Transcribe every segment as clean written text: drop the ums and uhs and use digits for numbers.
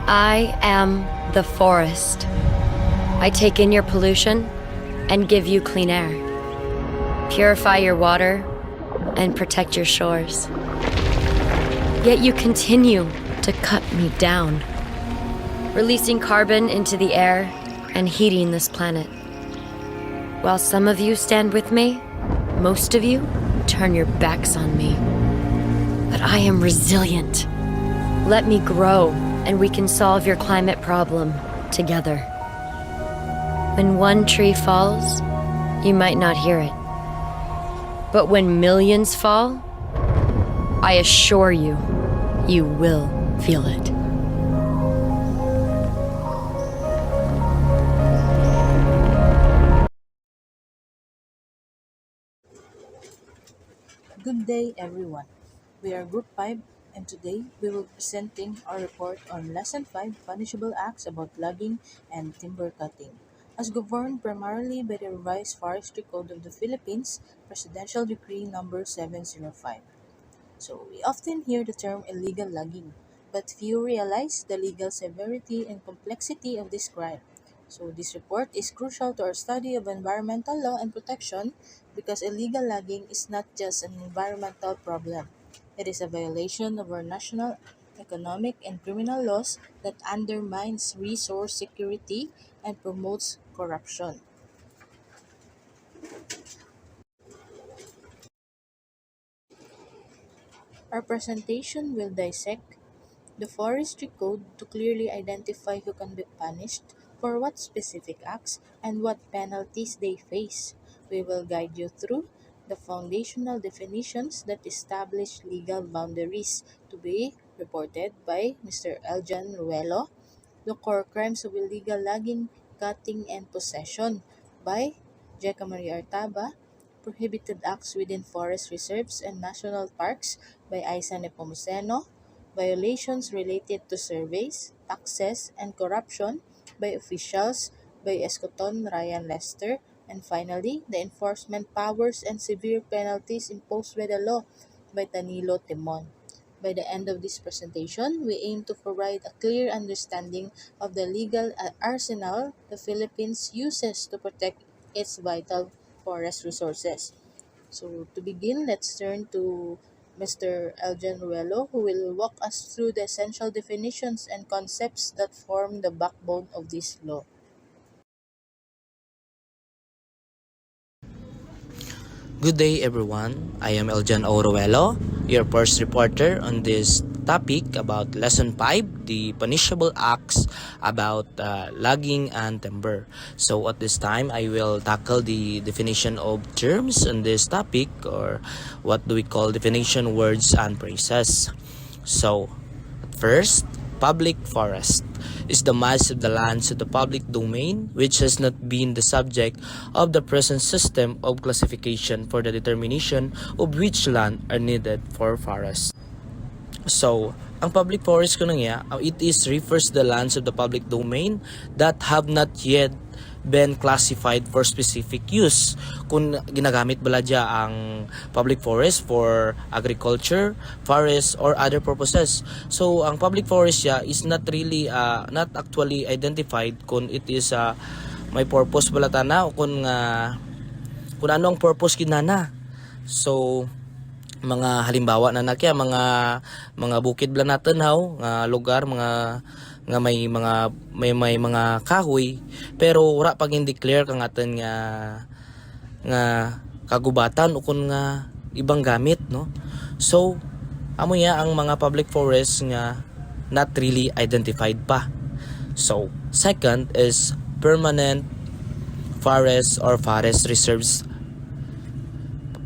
I am the forest. I take in your pollution and give you clean air, purify your water, and protect your shores. Yet you continue to cut me down, releasing carbon into the air and heating this planet. While some of you stand with me, most of you turn your backs on me. But I am resilient. Let me grow, and we can solve your climate problem together. When one tree falls, you might not hear it. But when millions fall, I assure you, you will feel it. Good day, everyone. We are Group 5, and today we will be presenting our report on Lesson 5 Punishable Acts about Logging and Timber Cutting. As governed primarily by the Revised Forestry Code of the Philippines, Presidential Decree Number 705. So, we often hear the term illegal logging, but few realize the legal severity and complexity of this crime. So, this report is crucial to our study of environmental law and protection because illegal logging is not just an environmental problem. It is a violation of our national, economic, and criminal laws that undermines resource security and promotes corruption. Our presentation will dissect the Forestry Code to clearly identify who can be punished for what specific acts and what penalties they face. We will guide you through the foundational definitions that establish legal boundaries to be reported by Mr. Eljan Ruelo, the core crimes of illegal logging, cutting, and possession by Jeca Maria Artaba, prohibited acts within forest reserves and national parks by Isa Nepomuceno, violations related to surveys, taxes, and corruption by officials by Escoton Ryan Lester, and finally, the enforcement powers and severe penalties imposed by the law by Danilo Timon. By the end of this presentation, we aim to provide a clear understanding of the legal arsenal the Philippines uses to protect its vital forest resources. So to begin, let's turn to Mr. Eljan Ruelo, who will walk us through the essential definitions and concepts that form the backbone of this law. Good day, everyone. I am Eljan Oruelo, your first reporter on this topic about Lesson 5, the punishable acts about logging and timber. So at this time, I will tackle the definition of terms on this topic, or what do we call definition words and phrases. So, first, public forest is the mass of the lands of the public domain which has not been the subject of the present system of classification for the determination of which land are needed for forest. So, ang public forest ko niya, it is refers to the lands of the public domain that have not yet been classified for specific use. Kung ginagamit bala dya ang public forest for agriculture, forest, or other purposes. So, ang public forest siya is not really, not actually identified kung it is may purpose bala tana o kung ano ang purpose kinana. So, mga halimbawa na nakya mga bukid bala natin nga lugar nga may mga kahoy pero wala pag hindi clear kang atin nga kagubatan o kun nga ibang gamit, no. So amo ya ang mga public forest nga not really identified pa. So second is permanent forest or forest reserves.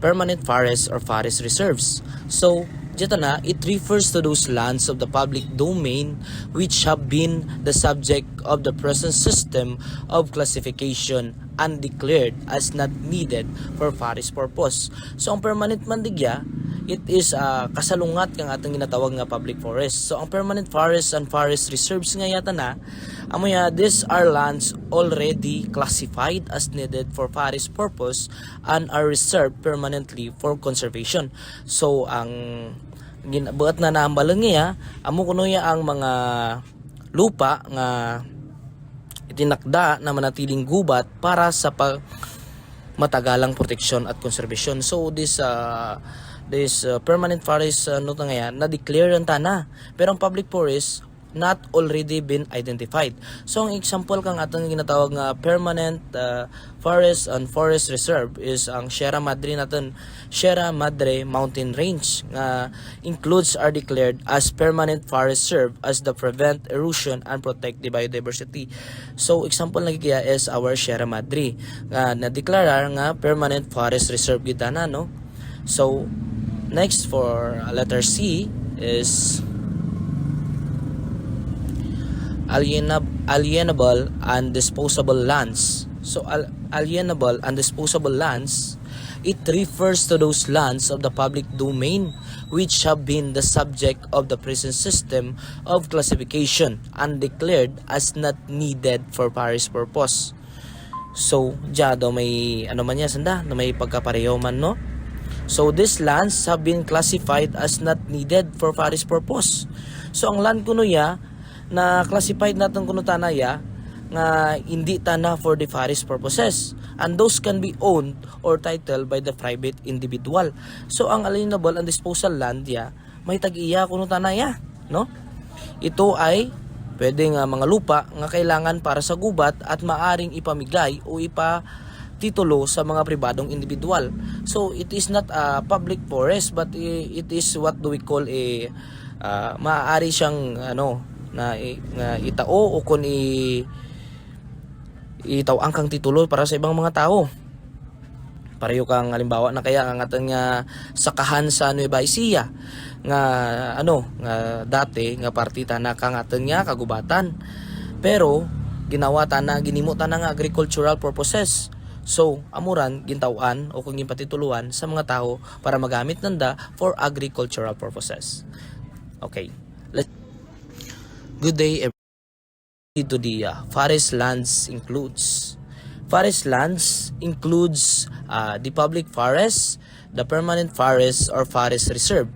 Permanent forest or forest reserves. So dito na, it refers to those lands of the public domain which have been the subject of the present system of classification and declared as not needed for forest purpose. So ang permanent mandigya, it is kasalungat kang atong ginatawag nga public forest. So ang permanent forest and forest reserves nga yata na, amoya, these are lands already classified as needed for forest purpose and are reserved permanently for conservation. So ang ginabuhat na naambalan niya, amo kuno ya ang mga lupa nga itinakda na manatiling gubat para sa matagalang proteksyon at konserbasyon. So this permanent forest na declare ang tana, pero ang public forest not already been identified. So ang example kang atong ginatawag nga permanent forest and forest reserve is ang Sierra Madre natin, Sierra Madre Mountain Range nga includes are declared as permanent forest reserve as the prevent erosion and protect the biodiversity. So example nagigiya is our Sierra Madre nga na-declare nga permanent forest reserve gid na, no? So next for letter C is alienable and disposable lands. So alienable and disposable lands, it refers to those lands of the public domain which have been the subject of the present system of classification and declared as not needed for forest purpose. So daw may ano man yan sanda na may pagkapareho man, no? So these lands have been classified as not needed for forest purpose. So ang land kuno ya na classified natin kuno tanaya nga hindi tana for the forest purposes, and those can be owned or titled by the private individual. So ang alienable and disposal land ya may tag-iya kuno tanaya, no? Ito ay pwedeng mga lupa nga kailangan para sa gubat at maaring ipamigay o titulo sa mga pribadong individual. So it is not a public forest, but it is what do we call a maaari siyang na itao o kung itawang kang titulo para sa ibang mga tao. Pareho kang halimbawa na kaya ang atong sakahan sa Nueva Ecija nga nga dati nga partita na kang atong kagubatan. Pero ginawa ginimo ta nga agricultural purposes. So amuran gintawan o kung ginpatituluan sa mga tao para magamit nanda for agricultural purposes. Okay. Good day everybody. To the forest lands includes the public forest, the permanent forest or forest reserve,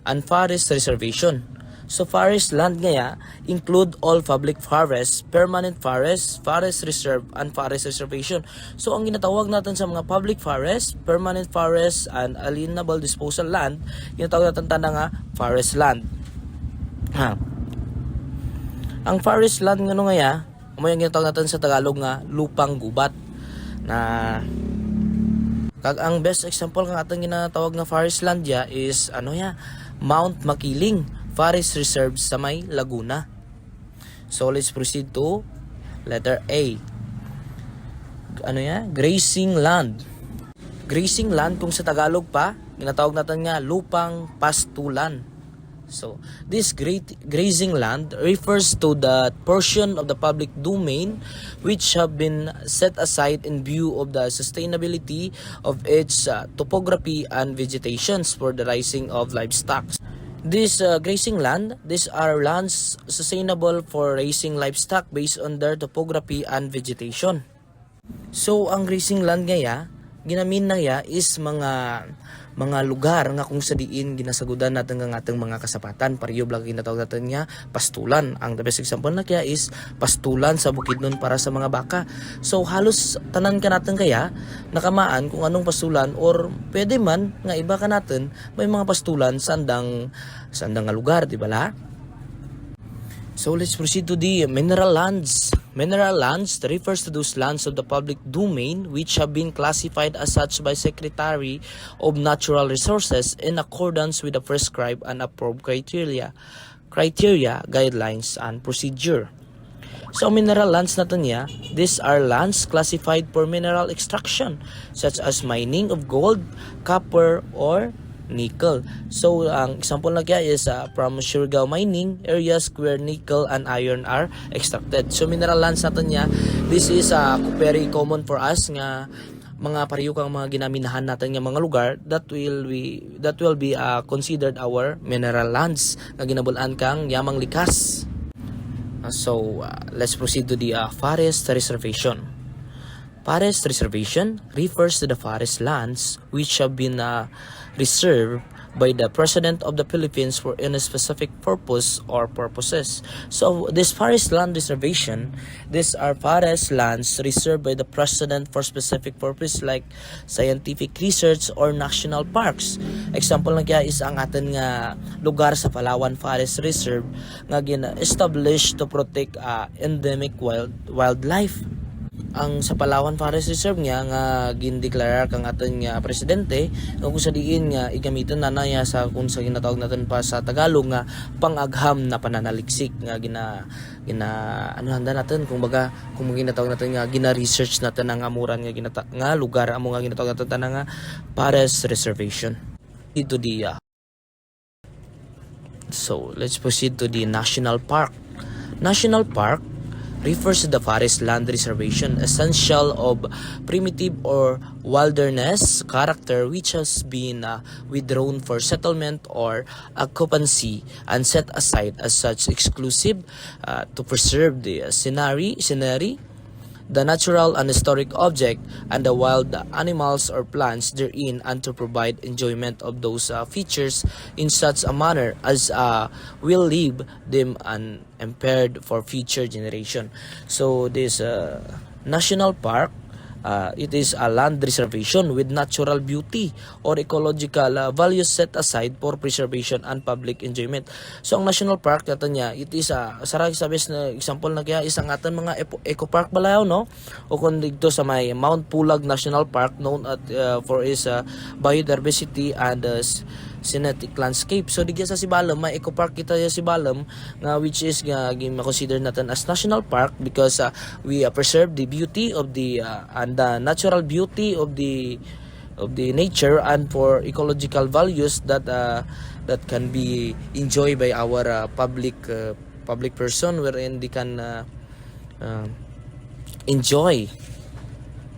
and forest reservation. So forest land ngaya include all public forest, permanent forest, forest reserve, and forest reservation. So ang ginatawag natin sa mga public forest, permanent forest, and alienable disposal land, ginatawag natin nga forest land. Ang forest land ngano ngaya, mo yung ginatawag natin sa Tagalog nga lupang gubat. Na ang best example kang atong ginatawag nga forest land ya is Mount Makiling Forest Reserve sa may Laguna. So let's proceed to letter A. Grazing land. Grazing land kung sa Tagalog pa, ginatawag natin nga lupang pastulan. So, this grazing land refers to the portion of the public domain which have been set aside in view of the sustainability of its topography and vegetations for the raising of livestock. This grazing land, these are lands sustainable for raising livestock based on their topography and vegetation. So, ang grazing land ngaya, ginamin na ya is mga lugar nga kung sa diin ginasagudan natin ang ating mga kasapatan. Pariyo blag ginatawag natin nga pastulan. Ang the best example na kaya is pastulan sa Bukidnon para sa mga baka. So halos tanan ka natin kaya nakamaan kung anong pastulan, or pwede man nga iba ka natin may mga pastulan sa andang nga lugar, di ba la? So let's proceed to the mineral lands. Mineral lands refers to those lands of the public domain which have been classified as such by Secretary of Natural Resources in accordance with the prescribed and approved criteria, guidelines, and procedure. So mineral lands natin niya, these are lands classified for mineral extraction such as mining of gold, copper, or nickel. So ang example na kaya is from Surigao mining areas where nickel and iron are extracted. So mineral lands natin niya, this is very common for us nga mga pareho kang mga ginaminahan natin nga mga lugar that will be considered our mineral lands nga ginabulan kang yamang likas. So let's proceed to the forest reservation. Forest reservation refers to the forest lands which have been reserved by the President of the Philippines for any specific purpose or purposes. So this forest land reservation, these are forest lands reserved by the President for specific purpose like scientific research or national parks. Example na kaya is ang atin nga lugar sa Palawan Forest Reserve nga gina-establish to protect endemic wildlife. Ang sa Palawan Forest Reserve nga gindeklarar kang aton nga presidente kung sa diin nga igamiton na naya sa kung sa ginatawag natin pa sa Tagalog nga pangagham na pananaliksik nga ano handa natin kung ginatawag natin nga gina-research natin ang amuran nga lugar amo nga ginatawag natin nga forest reservation. Ito di so let's proceed to the national park. National park refers to the forest land reservation essential of primitive or wilderness character which has been withdrawn for settlement or occupancy and set aside as such exclusive to preserve the scenery, the natural and historic object, and the wild animals or plants therein, and to provide enjoyment of those features in such a manner as will leave them unimpaired for future generation. So this national park, it is a land reservation with natural beauty or ecological values set aside for preservation and public enjoyment. So ang national park natin niya, it is sarang sabes na example na kaya isang atin mga eco park balayaw no, o kung dito sa may Mount Pulag National Park known for its biodiversity and scenic landscape. So digya sa Sibalom may eco park kita sa Sibalom nga which is ma-consider natin as national park because we preserve the beauty of the and the natural beauty of the nature and for ecological values that can be enjoyed by our public person wherein they can enjoy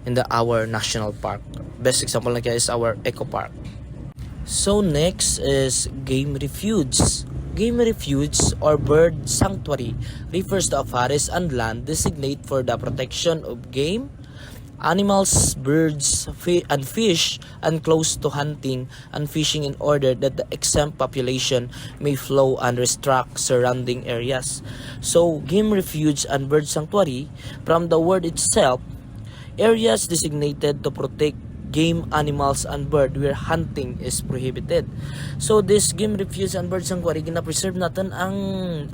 in our national park. Best example na kaya is our eco park. So next is game refuge. Game refuge or bird sanctuary refers to a forest and land designated for the protection of game, animals, birds, and fish, and close to hunting and fishing in order that the exempt population may flow and restrict surrounding areas. So game refuge and bird sanctuary, from the word itself, areas designated to protect game, animals, and bird where hunting is prohibited. So this game refuge and bird sanctuary gina-preserve natin ang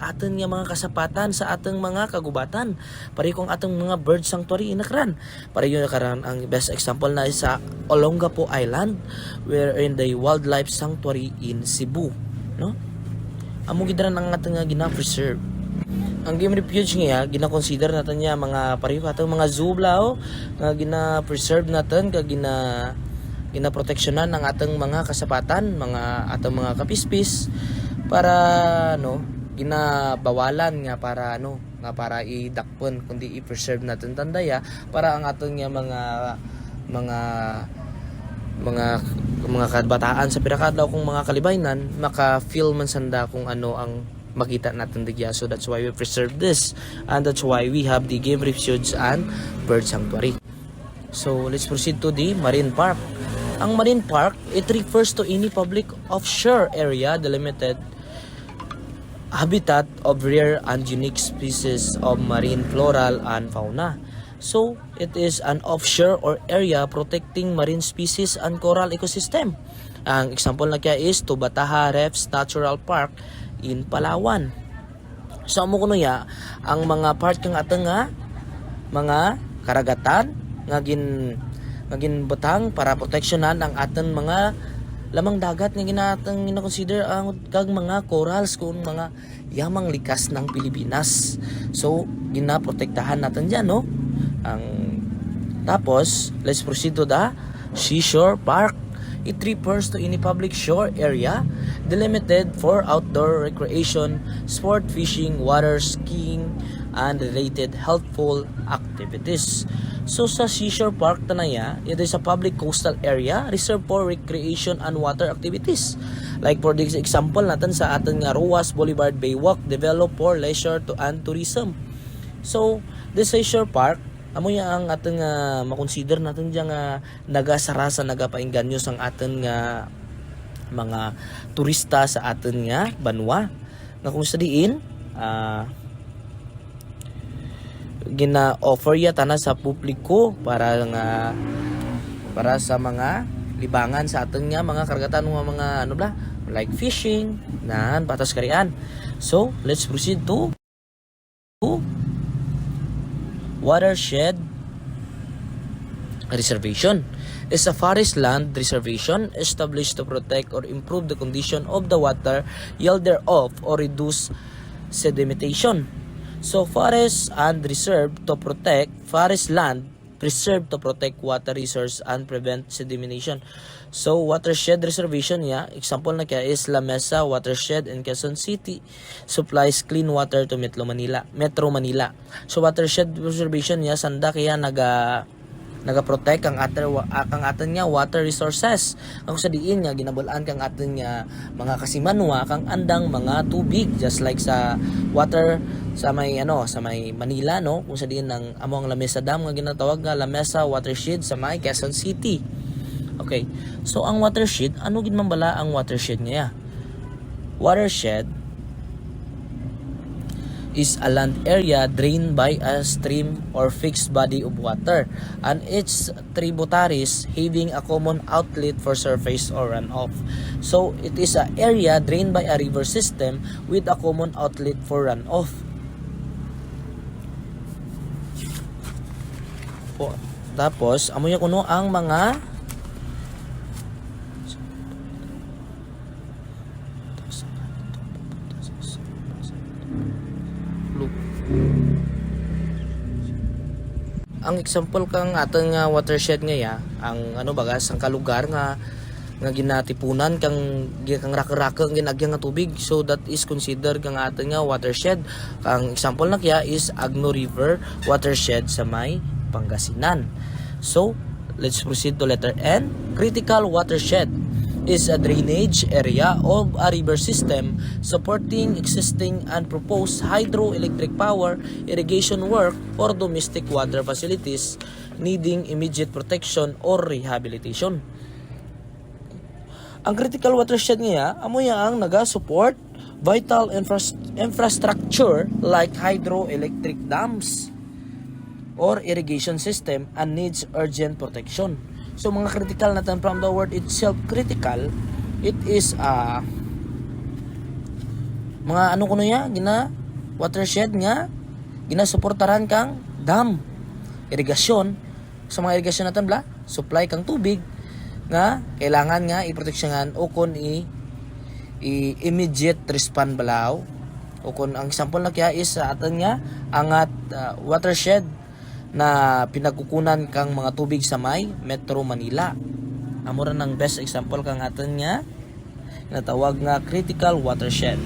aton nga mga kasapatan sa atong mga kagubatan. Pare kung atong mga bird sanctuary inakran. Pare yun nakaran ang best example na sa Olongapo Island wherein the wildlife sanctuary in Cebu, no? Amo gidran ang atong nga gina-preserve. Ang game refuge nga gina-consider natin niya mga pareho atong mga zoo lao nga gina-preserve natin kag gina-proteksyonan ang atong mga kasapatan, mga atong mga kapispis para ginabawalan nga para idakpon kundi i-preserve natin tandaya para ang atong nga mga kabataan sa pirakadlaw kung mga kalibaynan maka-feel man sanda kung ano ang makita natin digya. So that's why we preserve this and that's why we have the game refuge and bird sanctuary. So let's proceed to the marine park. Ang marine park, it refers to any public offshore area delimited habitat of rare and unique species of marine floral and fauna. So it is an offshore or area protecting marine species and coral ecosystem. Ang example na kaya is Tubataha Reefs Natural Park in Palawan. So amo kuno ya ang mga part kang atong nga mga karagatan nga ginbutang para proteksyonan ang aton mga lamang dagat nga ginatang gina-consider ang kag mga corals kung mga yamang likas ng Pilipinas. So ginaprotektahan natin diyan no. Ang tapos let's proceed to the seashore park. It refers to any public shore area delimited for outdoor recreation, sport fishing, water skiing, and related healthful activities. So sa seashore park tanaya, it is a public coastal area reserved for recreation and water activities. Like for this example natin sa ating nga Ruas Boulevard Baywalk developed for leisure and tourism. So this seashore park amo ya ang ating makonsider natin diyan nga nagasarasa nagapainganyo sang ating nga mga turista sa aton nga banwa nga kung sa diin gina-offer ya tanan sa publiko para sa mga libangan sa aton nga mga karagatan nga mga ano bla like fishing nan patas karian. So let's proceed to watershed reservation. Is a forest land reservation established to protect or improve the condition of the water yield thereof or reduce sedimentation. So forest and reserve to protect forest land preserved to protect water resource and prevent sedimentation. So watershed reservation example na kaya is La Mesa watershed in Quezon City supplies clean water to Metro Manila. So watershed reservation sanda kaya naga-protect ang aton nga water resources. Ang sa diin nga ginabulan kang aton nga mga kasimanwa kang andang mga tubig just like sa water sa may Manila kung sa diin ng among La Mesa Dam nga ginatawag nga La Mesa watershed sa may Quezon City. Okay. So ang watershed, ano gid man bala ang watershed niya? Watershed is a land area drained by a stream or fixed body of water and its tributaries having a common outlet for surface or runoff. So it is an area drained by a river system with a common outlet for runoff. Tapos amo ya kuno ang mga ang example kang atong nga watershed nga ang ang kalugar nga ginatipunan kang raka-raka ang ginagyang nga tubig, so that is considered kang atong nga watershed. Ang example na kaya is Agno River watershed sa may Pangasinan. So let's proceed to letter N. Critical watershed is a drainage area of a river system supporting existing and proposed hydroelectric power, irrigation work, or domestic water facilities needing immediate protection or rehabilitation. Ang critical watershed niya, amo ang naga-support vital infrastructure like hydroelectric dams or irrigation system and needs urgent protection. So mga critical natin from the word itself, critical, it is mga watershed nga ginasuportaran kang dam, irigasyon. Sa mga irigasyon natin supply kang tubig nga kailangan nga iproteksyonan o kun immediate respond balaw. O kun ang example na kaya is sa atin nga angat watershed na pinagkukunan kang mga tubig sa may Metro Manila. Amo ra ng best example kang aton nga natawag nga critical watershed.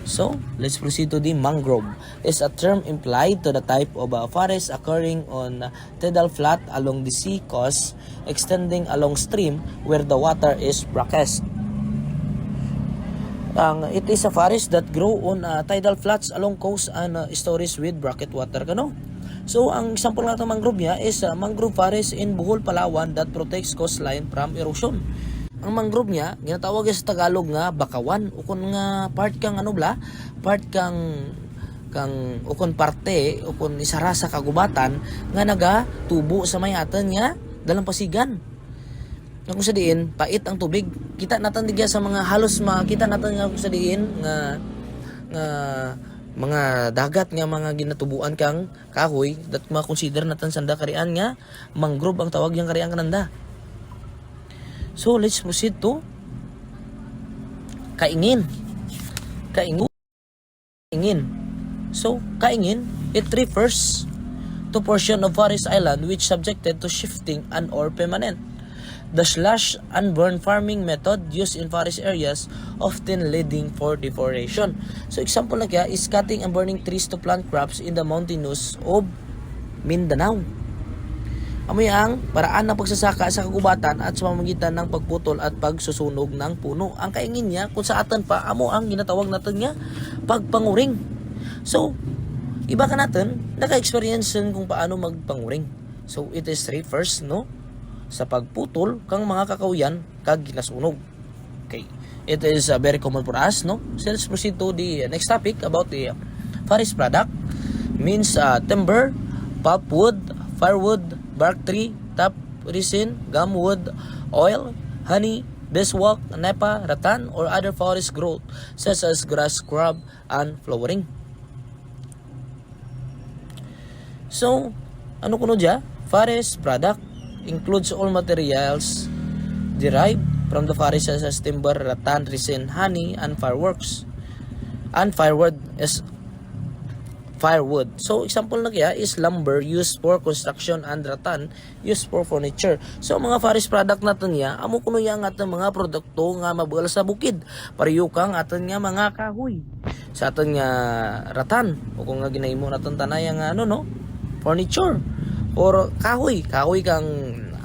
So, let's proceed to the mangrove. Is a term implied to the type of a forest occurring on tidal flat along the sea coast extending along stream where the water is brackish. It is a forest that grow on tidal flats along coast and stories with brackish water So, ang example nga ng mangrove niya is mangrove forest in Bohol, Palawan that protects coastline from erosion. Ang mangrove niya, ginatawag sa Tagalog nga bakawan. Ukon nga part kang part kang ukon parte, ukon isara sa kagubatan nga nagatubo sa may atan nga dalampasigan. Kung sa diin, pait ang tubig. Kita natin digya sa mga halos makita natin nga kung sa diin nga mga dagat nga mga ginatubuan kang kahoy that ma-consider natin sanda karian nga mangrove ang tawag yang karian kananda. So let's proceed to kaingin. So kaingin, it refers to portion of forest island which subjected to shifting and or permanent. The slash and burn farming method used in forest areas often leading for deforestation. So example na kaya is cutting and burning trees to plant crops in the mountainous of Mindanao. Amoy ang paraan ng pagsasaka sa kagubatan at sa pamamagitan ng pagputol at pagsusunog ng puno. Ang kaingin niya kung sa atan pa amo ang ginatawag natin niya pagpanguring. So iba ka natin naka-experience kung paano magpanguring. So it is refers sa pagputol kang mga kakawyan kag ginasunog. Okay. It is very common for us, no? So let's proceed to the next topic about the forest product. Means timber, pulpwood, firewood, bark tree, top resin, gum wood, oil, honey, beeswax, nepa, rattan, or other forest growth such as grass, scrub, and flowering. So, ano kuno dya? Forest product includes all materials derived from the forest such as timber, rattan, resin, honey, and fireworks. And firewood is firewood. So, example na kaya is lumber used for construction and rattan used for furniture. So, mga forest product natin niya, amo kuno yang aton mga produkto nga mabual sa bukid. Pariyo kang aton nga mga kahoy. Sa aton nga rattan. O kung nga ginahimo naton tanay nga ano no, furniture. Or kahoy kang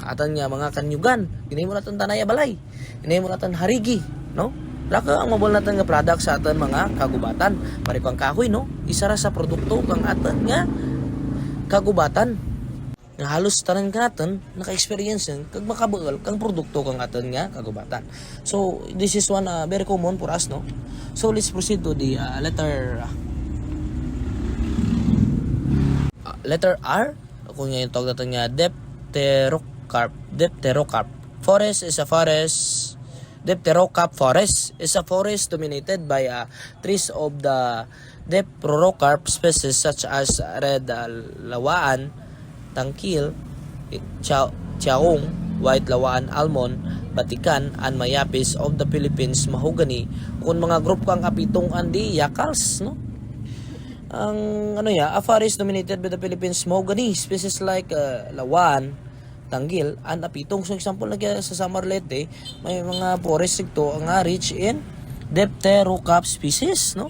aton nga mga kanyugan. Ginahimo naton tanay balay. Ginahimo naton harigi, no? Laka ang mabol natin nga product sa aton mga kagubatan. Pare kang kahoy, no? Isa ra sa produkto kang aton nga kagubatan. Nga halos tanan ka natin naka-experience kag makabuol kang produkto kang aton nga kagubatan. So this is one very common for us, no? So let's proceed to the letter R. Kung nga yung tawag natin nga Dipterocarp. Forest is a forest. Dipterocarp forest is a forest dominated by trees of the Dipterocarp species such as red lawaan, tangkil, chaong, white lawaan almond, batikan, and mayapis of the Philippines, mahogany. Kung mga group kang apitong andi yakals, no? Ang a forest dominated by the Philippines mahogany species like lawan, tanggil, and apitong. So example na kaya sa Samar Leyte, may mga forest ito ang rich in Dipterocarp species, no?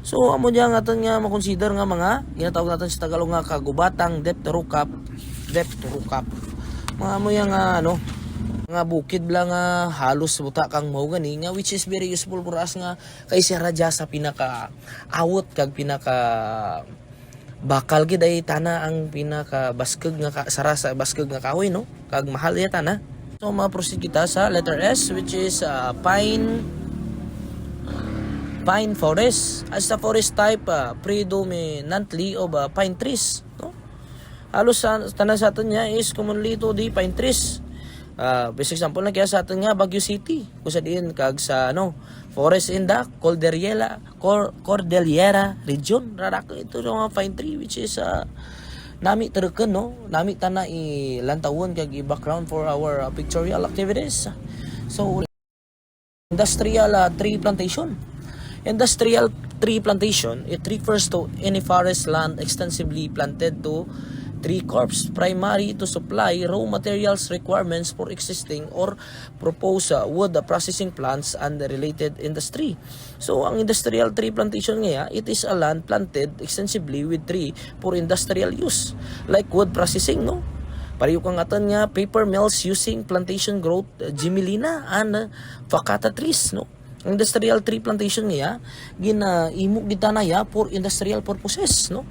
So amo diyan aton nga makonsider nga mga ginatawag natin sa Tagalog nga kagubatang Dipterocarp. Mga amo yang nga bukid lang nga halos buta kang mahogany nga which is very useful for us nga kay si radya sa pinaka awot kag pinaka bakal gid ay tana ang pinaka baskeg nga sara sa baskeg nga kahoy, no? Kag mahal ya tana. So ma-proceed kita sa letter S which is pine forest. As the forest type predominantly of pine trees, no? Halos tanan sa aton niya is commonly to the pine trees. Best example na kaya sa atin nga Baguio City kung sa diin kag sa forest in the Cordillera region rarak ito yung mga pine tree which is nami terken, no? Nami tana ilantawon kag i-background for our pictorial activities. So industrial tree plantation. Industrial tree plantation, it refers to any forest land extensively planted to tree crops primary to supply raw materials requirements for existing or proposed wood processing plants and the related industry. So ang industrial tree plantation nga it is a land planted extensively with tree for industrial use like wood processing, no? Pariyo kang aton nga paper mills using plantation growth Gimmelina and Facata trees, no? Industrial tree plantation nga ginaimo gitanaya for industrial purposes, no?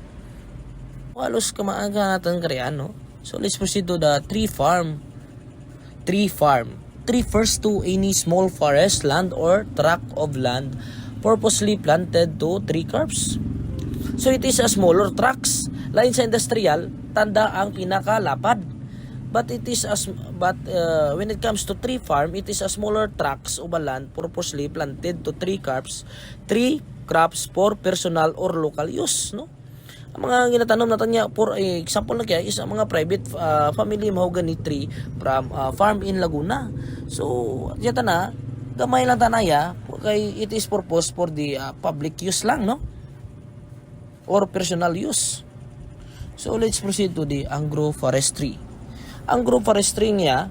Halos kamaaga natin karyan, no? So let's proceed to the tree farm. Tree refers to any small forest land or tract of land purposely planted to tree crops. So it is a smaller tracts. Lain sa industrial, tanda ang pinakalapad. But when it comes to tree farm, it is a smaller tracts of a land purposely planted to tree crops for personal or local use, no? Ang mga ginatanom natin niya for example na kaya is ang mga private family mahogany tree from farm in Laguna. So dito na gamay lang tanaya kay it is purpose for the public use lang, no? Or personal use. So let's proceed to the agroforestry. Agroforestry niya,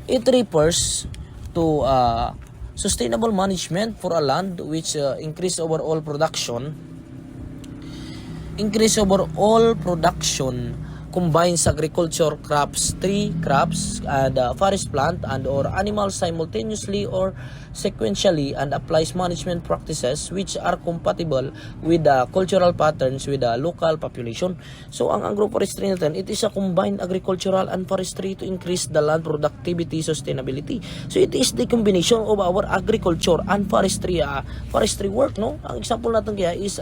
it refers to sustainable management for a land which increase overall production combines agriculture crops, tree crops, and forest plant and or animals simultaneously or sequentially, and applies management practices which are compatible with the cultural patterns with the local population. So ang agroforestry natin, it is a combined agricultural and forestry to increase the land productivity, sustainability. So it is the combination of our agriculture and forestry work, no? Ang example natin kaya is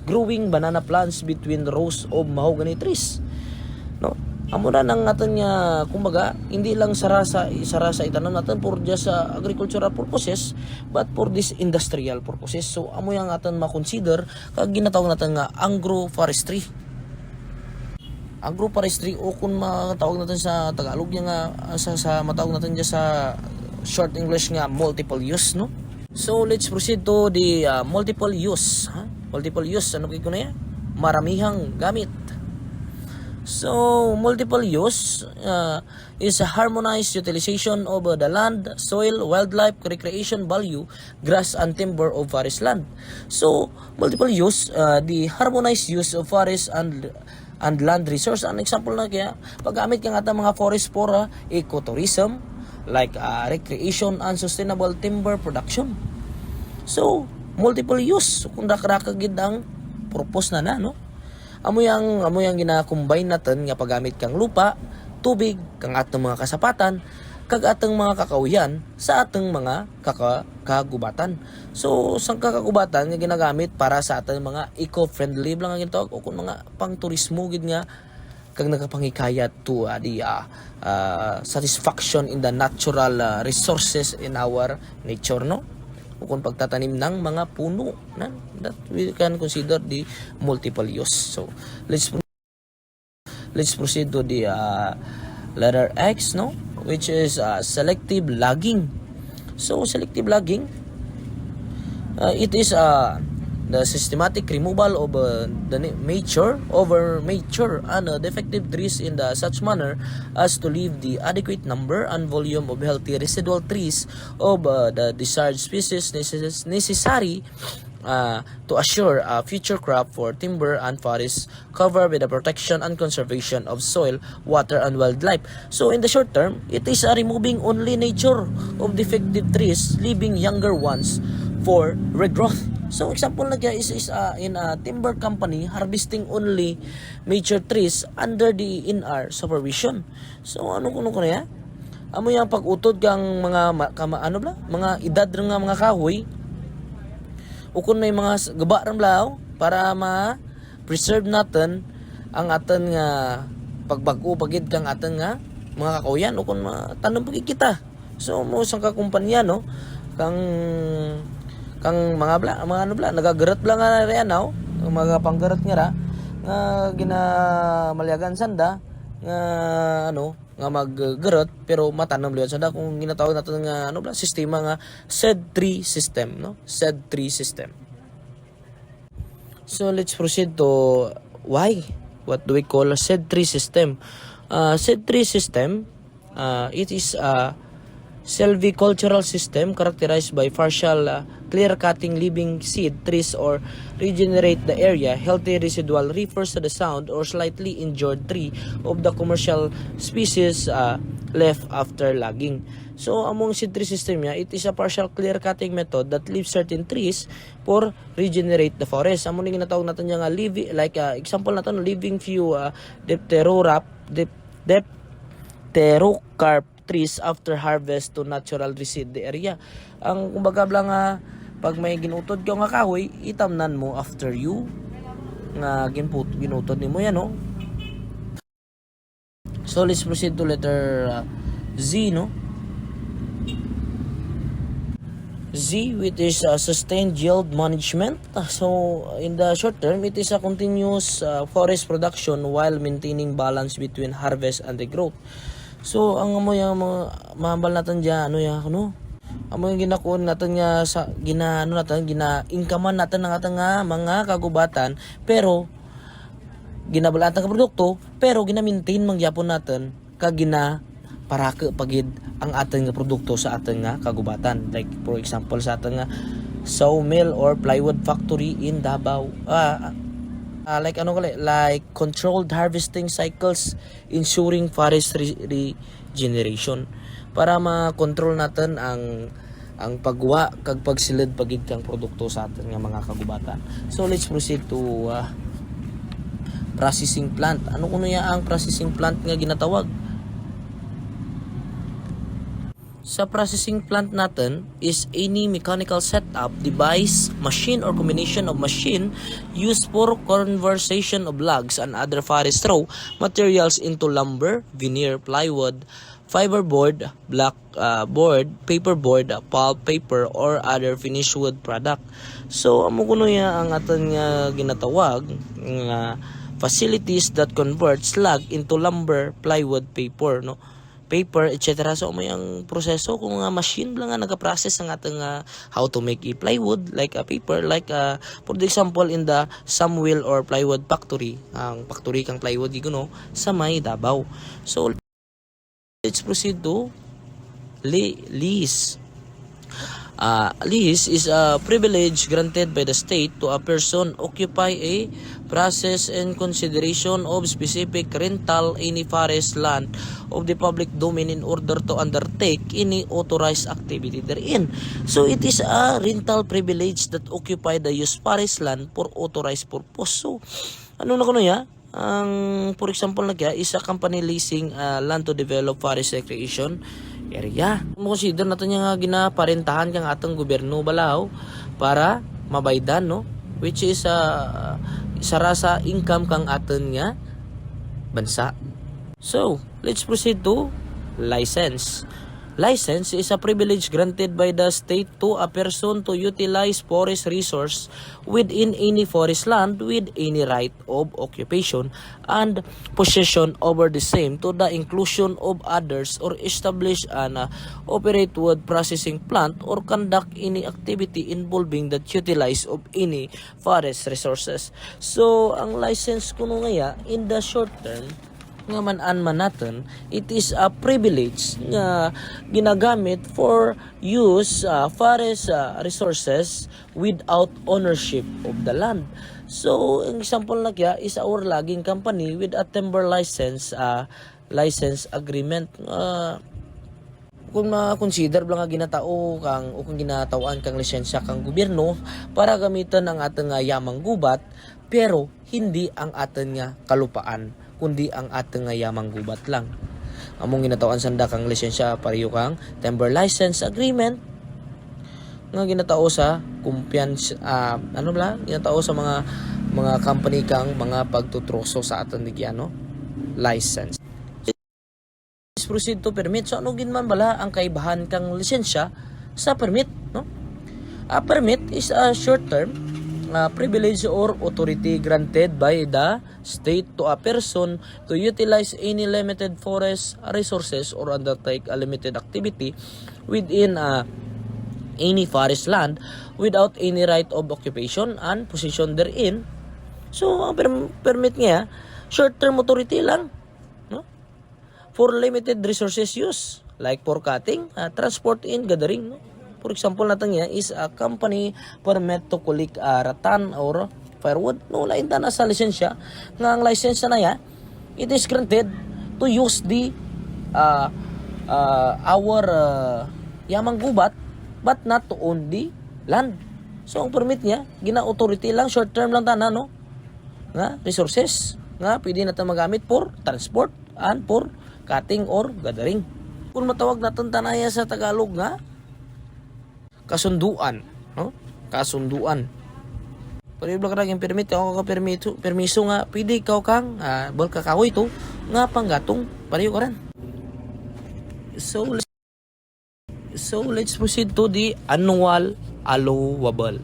growing banana plants between rows of mahogany trees, no? Amo na nang aton nga kumbaga hindi lang sarasa itanom natin for just agricultural purposes but for this industrial purposes. So amo yang aton ma-consider kag ginatawag natin nga agroforestry. Agroforestry o kung matawag natin sa Tagalog nga sa matawag natin dyan sa short English nga multiple use, no? So let's proceed to the multiple use. Multiple use, ano ko na yan? Maramihang gamit. So multiple use is a harmonized utilization of the land, soil, wildlife, recreation value, grass and timber of forest land. So multiple use, the harmonized use of forest and land resource. An example na kaya paggamit ka nga mga forest for ecotourism, like recreation and sustainable timber production. So multiple use kung rakagid ang purpose na no. Amo yang gina-combine natin nga paggamit kang lupa, tubig, kang atong mga kasapatan, kag atong mga kakawiyan sa atong mga kagubatan. So sang kagubatan nga ginagamit para sa atong mga eco-friendly lang ang gitawag o kung mga pang-turismo gid nga kag nagapangikayat to the satisfaction in the natural resources in our nature, no? O kung pagtatanim ng mga puno na that we can consider the multiple use. So let's proceed to the letter X, no, which is selective logging. So selective logging, it is the systematic removal of the mature and defective trees in such manner as to leave the adequate number and volume of healthy residual trees of the desired species necessary to assure a future crop for timber and forest cover with the protection and conservation of soil, water, and wildlife. So in the short term, it is removing only nature of defective trees, leaving younger ones for regrowth. So example na kaya is in a timber company harvesting only mature trees under the in-our supervision. So ano na ya? Amo yang pag-utod kang mga mga edad nga mga kahoy ukon may mga gaba ram lao para ma-preserve natin ang aton nga pagbago pagid kang aton nga mga kakuyan ukon tanom pagid kita. So mo sang ka kumpanya, no, kang mga nagagarat bla nga riyan, no, mga panggarat nga ra nga ginamalyagan sanda nga nga maggarat pero matanom liwat sanda kung ginatawag natin nga sistema nga SED3 system, no, SED3 system. So let's proceed to Y. What do we call a SED3 system? SED3 system, it is a silvicultural system characterized by partial clear-cutting living seed trees or regenerate the area. Healthy residual refers to the sound or slightly injured tree of the commercial species left after logging. So among seed tree system niya, it is a partial clear-cutting method that leaves certain trees for regenerate the forest. Among yung natawag natin yung living, like example natin, living few dipterocarp trees after harvest to natural reseed the area. Ang kumbaga lang pag may ginutod ka nga kahoy, itamnan mo after you nga ginutod nimo yan, no. So let's proceed to letter Z, no. Z, which is sustained yield management. So in the short term, it is a continuous forest production while maintaining balance between harvest and the growth. So ang mo yung mga mahambal natin diyan amo yung ginakuon natin nga sa gina-inkaman natin ng atang mga kagubatan pero ginabalatan ka produkto pero gina-maintain mangyapon natin kag parake pagid ang ating nga produkto sa ating nga kagubatan. Like for example sa ating nga sawmill or plywood factory in Davao. Like ano kali, like controlled harvesting cycles ensuring forest regeneration para ma-control natin ang pagwa kag pagsilid pagid kang produkto sa atin nga mga kagubatan. So let's proceed to processing plant. Ano kuno ya ang processing plant nga ginatawag? Sa processing plant natin is any mechanical setup, device, machine or combination of machine used for conversion of logs and other forest raw materials into lumber, veneer, plywood, fiberboard, black board, paperboard, pulp paper or other finished wood product. So amo kuno ya ang aton nga ginatawag nga facilities that converts log into lumber, plywood, paper, etc. So may ang proseso kung nga machine lang nga nagaprocess ang atong how to make a plywood like a paper like for example in the Samwil or plywood factory, ang factory kang plywood giguno sa may Davao. So let's proceed to lease. Lease is a privilege granted by the state to a person occupy a process and consideration of specific rental any forest land of the public domain in order to undertake any authorized activity therein. So it is a rental privilege that occupy the used forest land for authorized purpose. So ano na kuno ya? Ang for example na kaya is a company leasing land to develop forest recreation area. Consider natin yung ginaparentahan kang atong gobyerno balaw para mabaydan no, which is isa sa income kang aton nga bansa. So let's proceed to license. License is a privilege granted by the state to a person to utilize forest resource within any forest land with any right of occupation and possession over the same to the inclusion of others or establish an operate wood processing plant or conduct any activity involving the utilize of any forest resources. So ang license kuno nga in the short term nga man natin, it is a privilege nga ginagamit for use forest resources without ownership of the land. So, ang example na kaya is our logging company with a timber license agreement. Kung ma-consider lang nga ginatao kang o kung ginatawaan kang lisensya kang gobyerno para gamitan ang ating yamang gubat pero hindi ang ating nga kalupaan kundi ang ating yamang gubat lang. Among ginatawaan sanda kang lisensya pareho kang timber license agreement nga ginatao sa kumpiyansa ginatao sa mga company kang mga pagtutroso sa aton digyan license. Let's proceed to permit. So ano ginman bala ang kaibahan kang lisensya sa permit no? A permit is a short term privilege or authority granted by the state to a person to utilize any limited forest resources or undertake a limited activity within any forest land without any right of occupation and possession therein. So ang permit niya short-term authority lang no? For limited resources use like for cutting, transport and gathering no? For example natin niya is a company permit to collect rattan or firewood. No, lain na sa lisensya. Nga ang lisensya na niya, it is granted to use the our yamang gubat but not to own the land. So ang permit niya, gina-authority lang, short term lang tana no? Nga resources nga pwede natin magamit for transport and for cutting or gathering. Kung matawag natin tanaya sa Tagalog nga kasunduan, no? Kasunduan. Pero ibang karang permit ako ka permiso nga pwede ikaw kang bal kakahoy to nga panggatong pareho ka ran. So let's proceed to the annual allowable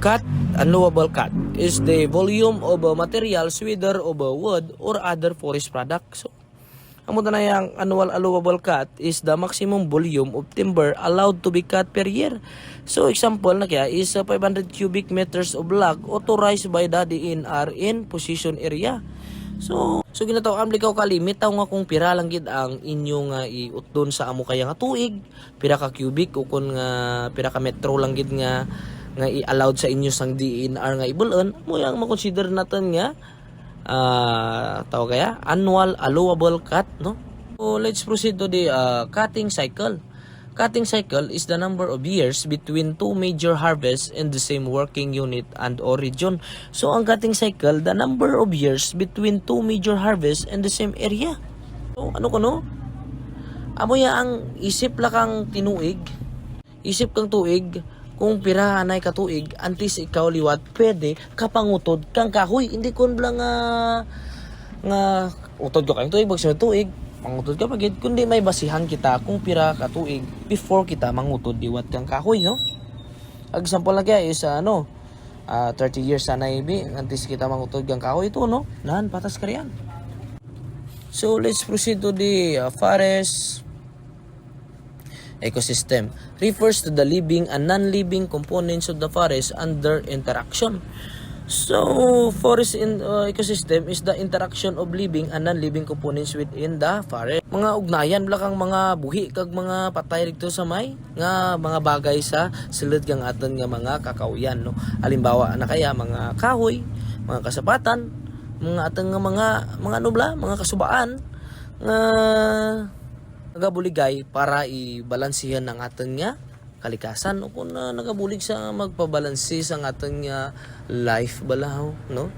cut. Allowable cut is the volume of materials whether of wood or other forest products. So amo na yang annual allowable cut is the maximum volume of timber allowed to be cut per year. So example na kaya is 500 cubic meters of log authorized by the DNR in possession area. So ginatawag likaw ka limit taw nga kung pira lang gid ang inyo nga iutdon sa amo kaya nga tuig, pira ka cubic o kun nga pira ka metro lang gid nga nga i-allowed sa inyo sang DNR nga ibulon, mo yang makonsider natin nga tawag kaya annual allowable cut, no? So let's proceed to the cutting cycle. Cutting cycle is the number of years between two major harvests in the same working unit and or region. So ang cutting cycle, the number of years between two major harvests in the same area. So ano ko no? Amo ya ang isip la kang tinuig. Isip kang tuig kung pira anay ka tuig antes ikaw liwat pwede kapangutod kang kahoy. Hindi kun lang nga utod ka kang tuig bagsa tuig. Mangutod ka pagid kundi may basihan kita kung pira ka tuig before kita mangutod diwat kang kahoy, no? Example lang kaya is 30 years sana ibi antes kita mangutod kang kahoy ito, no? Nan patas ka riyan. So let's proceed to the forest ecosystem. Refers to the living and non-living components of the forest and their interaction. So, forest ecosystem is the interaction of living and non-living components within the forest. Mga ugnayan kang mga buhi kag mga patay dito sa may nga mga bagay sa silid kang aton nga mga kakawyan, no. Halimbawa na kaya mga kahoy, mga kasapatan, mga aton nga mga nubla, mga kasubaan nga nagabuligay para ibalansihan ang aton nga kalikasan o kung nagabulig sa magpabalansi sa aton nga life balaw, no?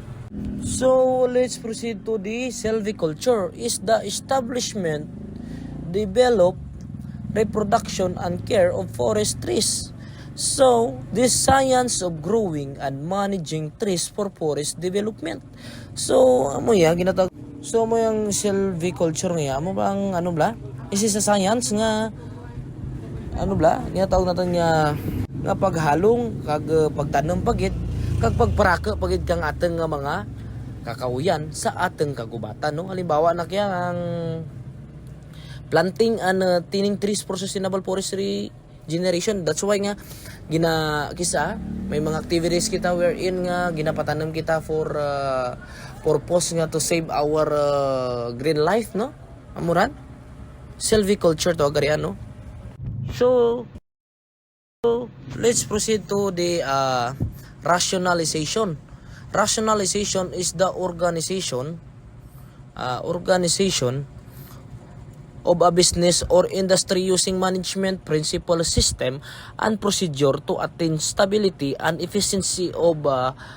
So let's proceed to the silviculture is the establishment, develop, reproduction and care of forest trees. So this science of growing and managing trees for forest development. So amo ya ginatag so mo yang silviculture nga amo bang ano bla is sa science nga ano bla ginatawag natin nga paghalong kag pagtanom pagid kag pagparaka pagid kang ateng nga mga kakawyan sa ateng kagubatan, no. Halimbawa na kaya ang planting and thinning trees for sustainable forestry generation. That's why nga kisa may mga activities kita wherein nga ginapatanom kita for purpose nga to save our green life, no. Amuran silviculture to agarian, no. So let's proceed to the rationalization. Rationalization is the organization of a business or industry using management principle, system and procedure to attain stability and efficiency of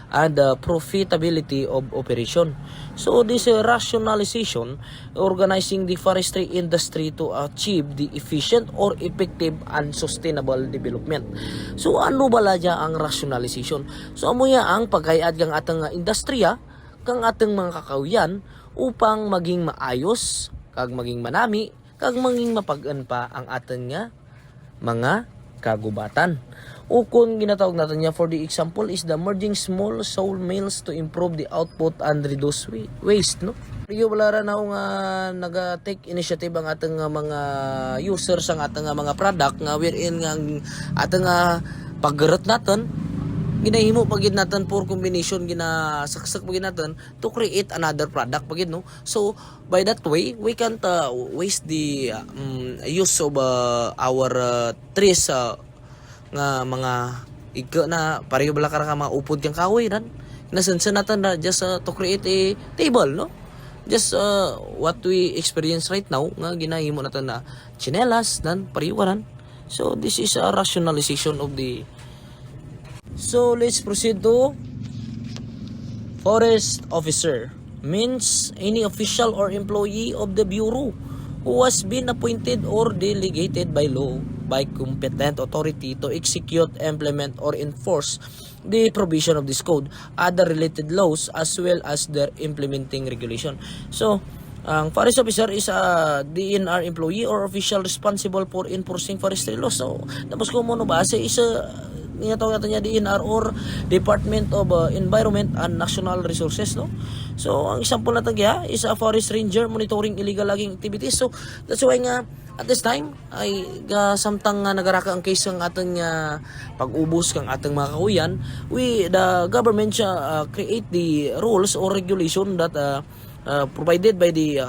and profitability of operation. So this rationalization organizing the forestry industry to achieve the efficient or effective and sustainable development. So ano bala dya ang rationalization? So amo ya ang pagkayad kang atang industriya kang atang mga kakawyan upang maging maayos kag maging manami kag maging mapag-an pa ang aton nga mga kagubatan. O kung ginatawag natin niya for the example is the merging small sawmills to improve the output and reduce waste, no. Riyo wala ra na nga naga-take initiative ang atong mga users ang atong mga product nga wherein nga atong paggarot naton ginahimo pagid natin for combination ginasaksak pagid natin to create another product pagid, no. So by that way we can't waste the use of our trees nga mga iga na pareho bala ka mga upod kang kahoy ran nasensen natin na just to create a table, no. Just what we experience right now nga ginahimo natin na chinelas dan pareho ran. So this is a rationalization of the. So let's proceed to forest officer. Means any official or employee of the bureau who has been appointed or delegated by law by competent authority to execute, implement or enforce the provision of this code, other related laws as well as their implementing regulation. So ang forest officer is a DNR employee or official responsible for enforcing forestry laws. So tapos kung mo base is tinatawag natin niya DNR or Department of Environment and National Resources, no. So ang example natin kaya is a forest ranger monitoring illegal logging activities. So that's why nga at this time ay samtang nagaraka ang case ng ating pag-ubos kang ating mga kahuyan, the government create the rules or regulation that provided by the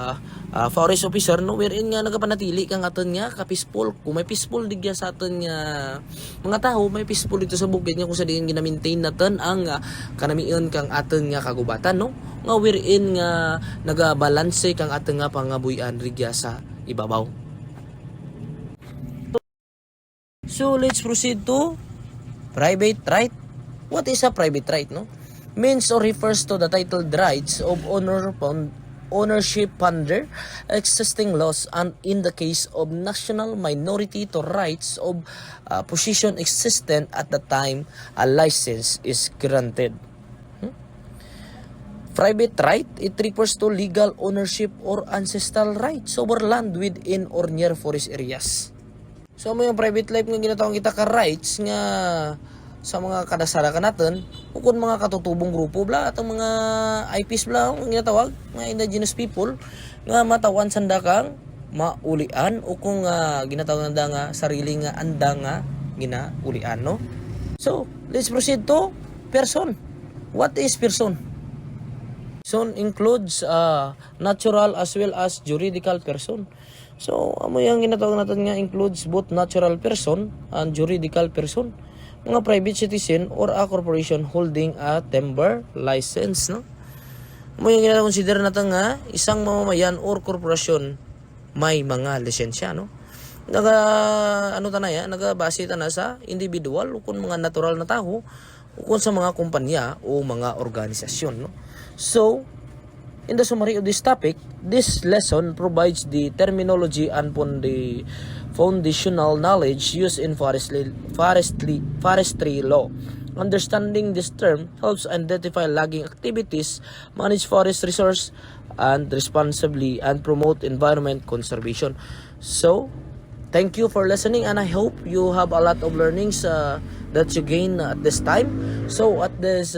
forest officer, no, wherein nga nagapanatili kang aton nga ka-peaceful. Kung may peaceful digya sa aton nga mga tao, may peaceful dito sa bukid nga kung sa diin gina-maintain natin ang kanamion kang aton nga kagubatan, no, nga wherein nga nagabalanse kang aton nga pangabuyan rigya sa ibabaw. So let's proceed to private right. What is a private right, no? Means or refers to the titled rights of ownership under existing laws, and in the case of national minority to rights of possession existent at the time a license is granted. Private right, it refers to legal ownership or ancestral rights over land within or near forest areas. So mo yung private life nga ginatawag kita ka rights nga sa mga kadasara ka natin, kung mga katutubong grupo bla atong mga IPs bla ang ginatawag nga indigenous people nga matawan sanda kang maulian o kung ginatawag nanda nga sarili nga anda nga ginaulian, no? So let's proceed to person. What is person? Person includes natural as well as juridical person. So, amo yung ginatawag natin nga includes both natural person and juridical person. Mga private citizen or a corporation holding a timber license, no? Amo yung ginatawag natin nga isang mamamayan or korporasyon may mga lisensya, no? Nagabase ta na sa individual o kung mga natural na tao o kung sa mga kumpanya o mga organisasyon, no? So, in the summary of this topic, this lesson provides the terminology and the foundational knowledge used in forestry law. Understanding this term helps identify logging activities, manage forest resource and responsibly, and promote environment conservation. So, thank you for listening, and I hope you have a lot of learnings that you gain at this time. So, at this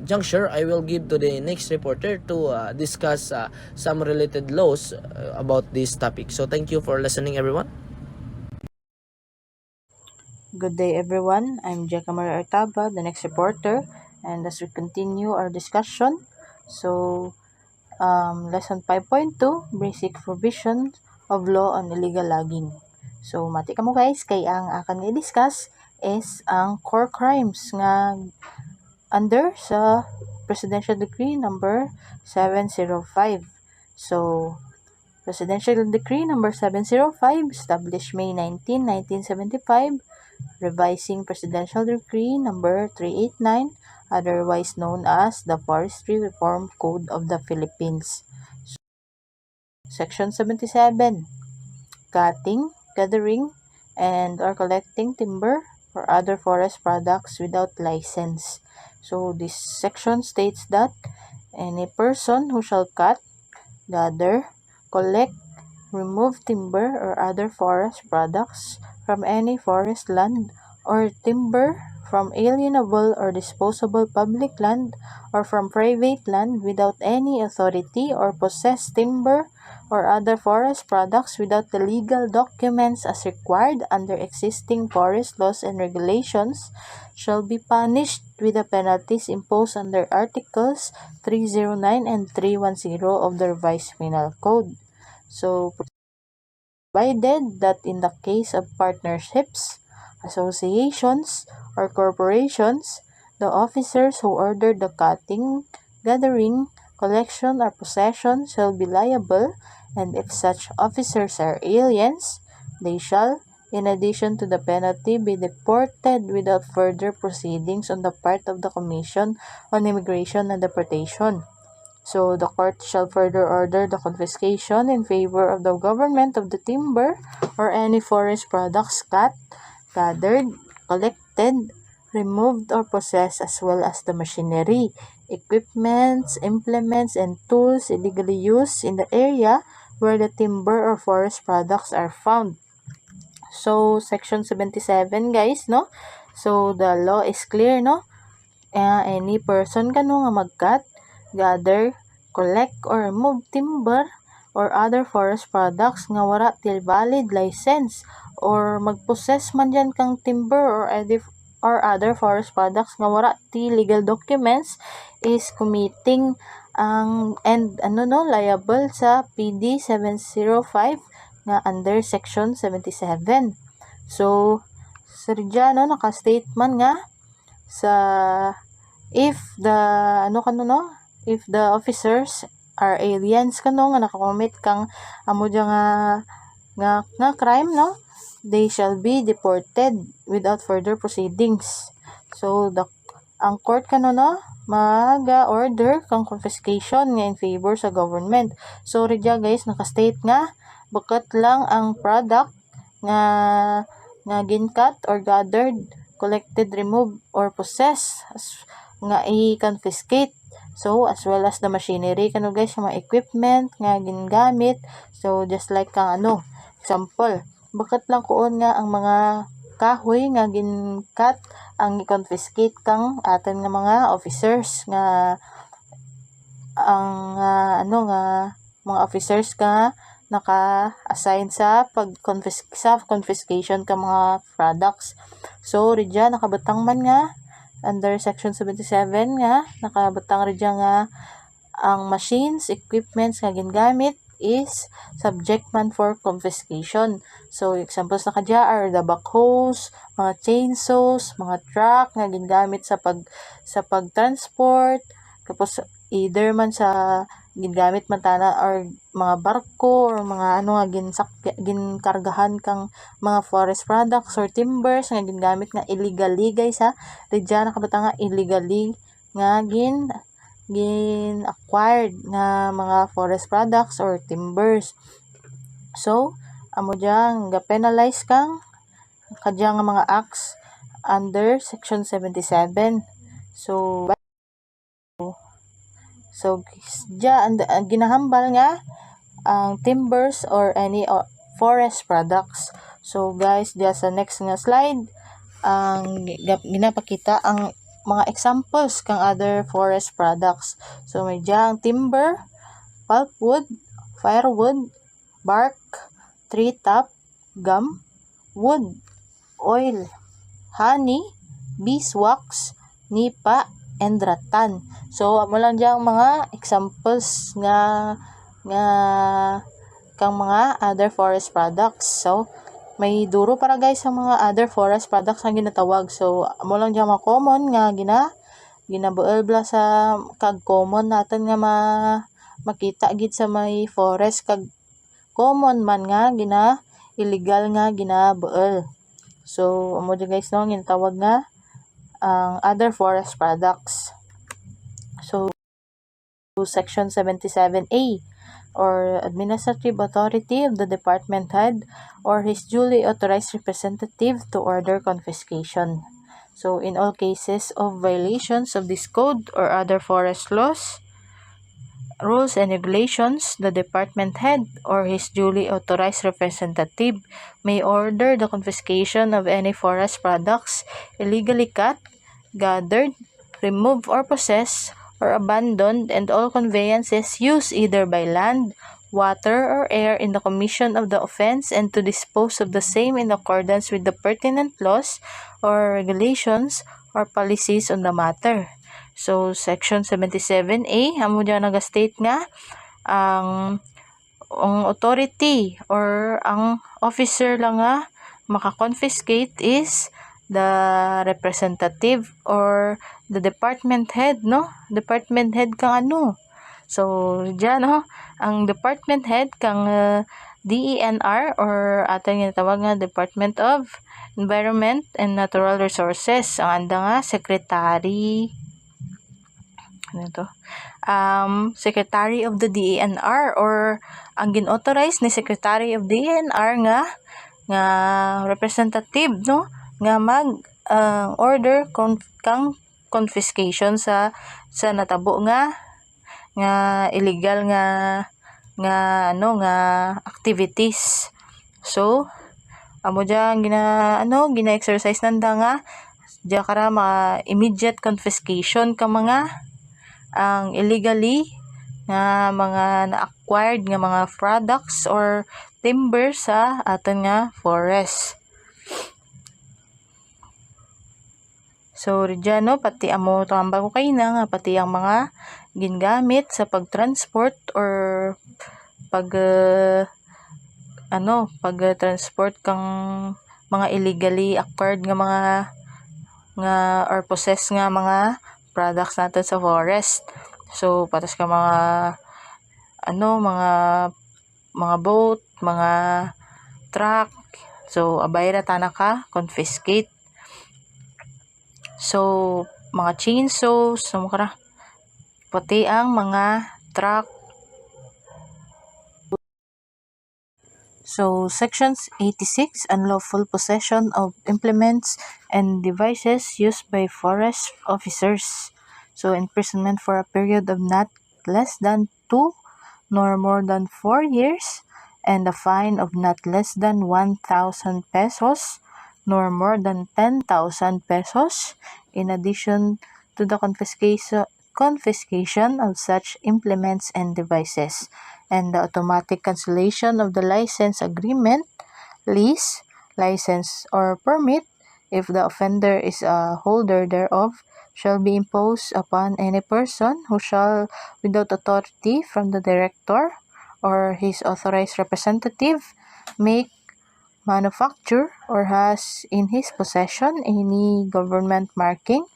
juncture, I will give to the next reporter to discuss some related laws about this topic. So thank you for listening, everyone. Good day, everyone. I'm Jeka Maria Artaba, the next reporter, and as we continue our discussion, so lesson 5.2, basic provision of law on illegal logging. So mati ka mo guys, kay ang akan i-discuss is ang core crimes nga under sa Presidential Decree number 705. So, Presidential Decree number 705, established May 19, 1975, revising Presidential Decree number 389, otherwise known as the Forestry Reform Code of the Philippines. Section 77, cutting, gathering, and or collecting timber or other forest products without license. So this section states that any person who shall cut, gather, collect, remove timber or other forest products from any forest land or timber from alienable or disposable public land or from private land without any authority, or possess timber or other forest products without the legal documents as required under existing forest laws and regulations shall be punished with the penalties imposed under Articles 309 and 310 of the Revised Penal Code. So, provided that in the case of partnerships, associations, or corporations, the officers who ordered the cutting, gathering, collection, or possession shall be liable, and if such officers are aliens, they shall, in addition to the penalty, be deported without further proceedings on the part of the Commission on Immigration and Deportation. So the court shall further order the confiscation in favor of the government of the timber or any forest products cut, gathered, collected, removed, or possessed, as well as the machinery, equipments, implements, and tools illegally used in the area where the timber or forest products are found. So, Section 77, guys, no? So, the law is clear, no? Any person nga mag-cut, gather, collect, or remove timber or other forest products nga wala till valid license, or mag-possess man dyan kang timber or other forest products nga wala till legal documents, is committing and liable sa PD 705 nga under section 77. So sadya naka-state man nga sa if the if the officers are aliens nga nakakommit kang amo dya nga crime, they shall be deported without further proceedings. So ang court maga-order kang confiscation nga in favor sa government. So ridya guys, naka-state nga bakat lang ang product nga ginkat or gathered, collected, removed, or possessed nga i-confiscate. So as well as the machinery guys, mga equipment nga gingamit. So just like kang example, bakat lang kuon nga ang mga kahoy nga ginkat ang i-confiscate kang aton nga mga officers nga ang mga officers nga naka-assign sa confiscation ka mga products. So ridya nakabutang man nga under section 77 nga nakabutang ridya nga ang machines, equipments nga gingamit is subject man for confiscation. So examples na kadya are the backhoes, mga chainsaws, mga truck nga gingamit sa pagtransport, tapos either man sa gingamit man tana or mga barko or mga nga ginkargahan kang mga forest products or timbers nga gingamit nga illegally guys ridya nakabutang nga illegally nga acquired nga mga forest products or timbers. So amo dyan ga-penalize kang kadya nga mga acts under section 77. So dyan ginahambal nga ang timbers or any forest products. So guys, dyan sa next nga slide ang ginapakita ang mga examples kang other forest products. So may dyan timber, pulpwood, firewood, bark, tree top, gum, wood, oil, honey, beeswax, nipa, and rattan. So amo lang dyan mga examples nga kang mga other forest products. So may duro para guys sa mga other forest products nga ginatawag. So amo lang dyan mga common nga ginabuelbla sa kag common natin nga makita gid sa may forest kag common man nga illegal nga ginabuel. So amo dyan guys ginatawag nga ang other forest products. So section 77A or administrative authority of the department head or his duly authorized representative to order confiscation. So in all cases of violations of this code or other forest laws, rules and regulations, the department head or his duly authorized representative may order the confiscation of any forest products illegally cut, gathered, removed or possessed or abandoned, and all conveyances used either by land, water, or air in the commission of the offense, and to dispose of the same in accordance with the pertinent laws or regulations or policies on the matter. So section 77A amo dyan naga-state nga ang authority or ang officer lang nga maka-confiscate is the representative or the department head, department head kang So dyan ang department head kang DENR or ating ginatawag nga Department of Environment and Natural Resources. Ang anda nga secretary Secretary of the DENR or ang gin-authorize ni Secretary of DENR nga representative nga mag order kang confiscation sa natabo nga illegal nga activities. So amo dyan gina-exercise nanda nga dyan kara immediate confiscation ka mga ang illegally nga mga na-acquired nga mga products or timber sa aton nga forest. So Reggiano, pati amo tamba ko kay na nga pati ang mga gingamit sa pagtransport or pag pag-transport kang mga illegally acquired nga or possess nga mga products natin sa forest. So patas ka mga boat, mga truck. So abay ra tana ka confiscate. So mga chainsaws, pati ang mga truck. So, Sections 86, Unlawful Possession of Implements and Devices Used by Forest Officers. So, imprisonment for a period of not less than 2 nor more than 4 years, and a fine of not less than 1,000 pesos nor more than 10,000 pesos, in addition to the confiscation of such implements and devices, and the automatic cancellation of the license agreement, lease, license, or permit, if the offender is a holder thereof, shall be imposed upon any person who shall, without authority from the director or his authorized representative, make, manufacture, or has in his possession any government marking,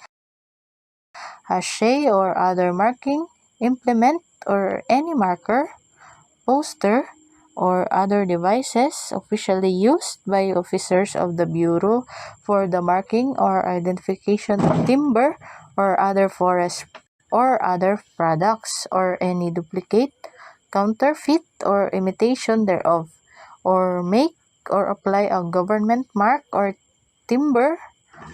hachet or other marking, implement, or any marker, poster, or other devices officially used by officers of the Bureau for the marking or identification of timber or other forest or other products, or any duplicate, counterfeit, or imitation thereof, or make or apply a government mark or timber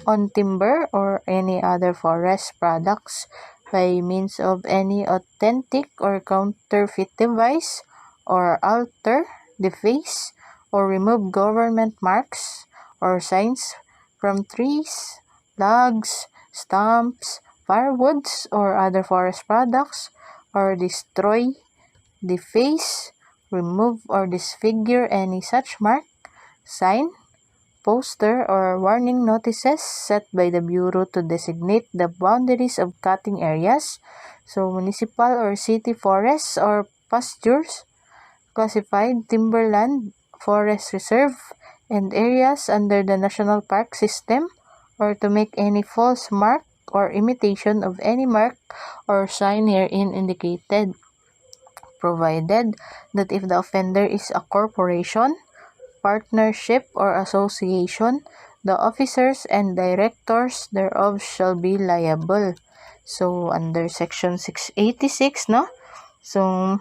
on timber or any other forest products by means of any authentic or counterfeit device, or alter, deface, or remove government marks or signs from trees, logs, stumps, firewoods, or other forest products, or destroy, deface, remove, or disfigure any such mark, sign, poster, or warning notices set by the Bureau to designate the boundaries of cutting areas, so municipal or city forests or pastures, classified timberland, forest reserve, and areas under the National Park System, or to make any false mark or imitation of any mark or sign herein indicated, provided that if the offender is a corporation, partnership, or association, the officers and directors thereof shall be liable. So, under Section 686, no? So,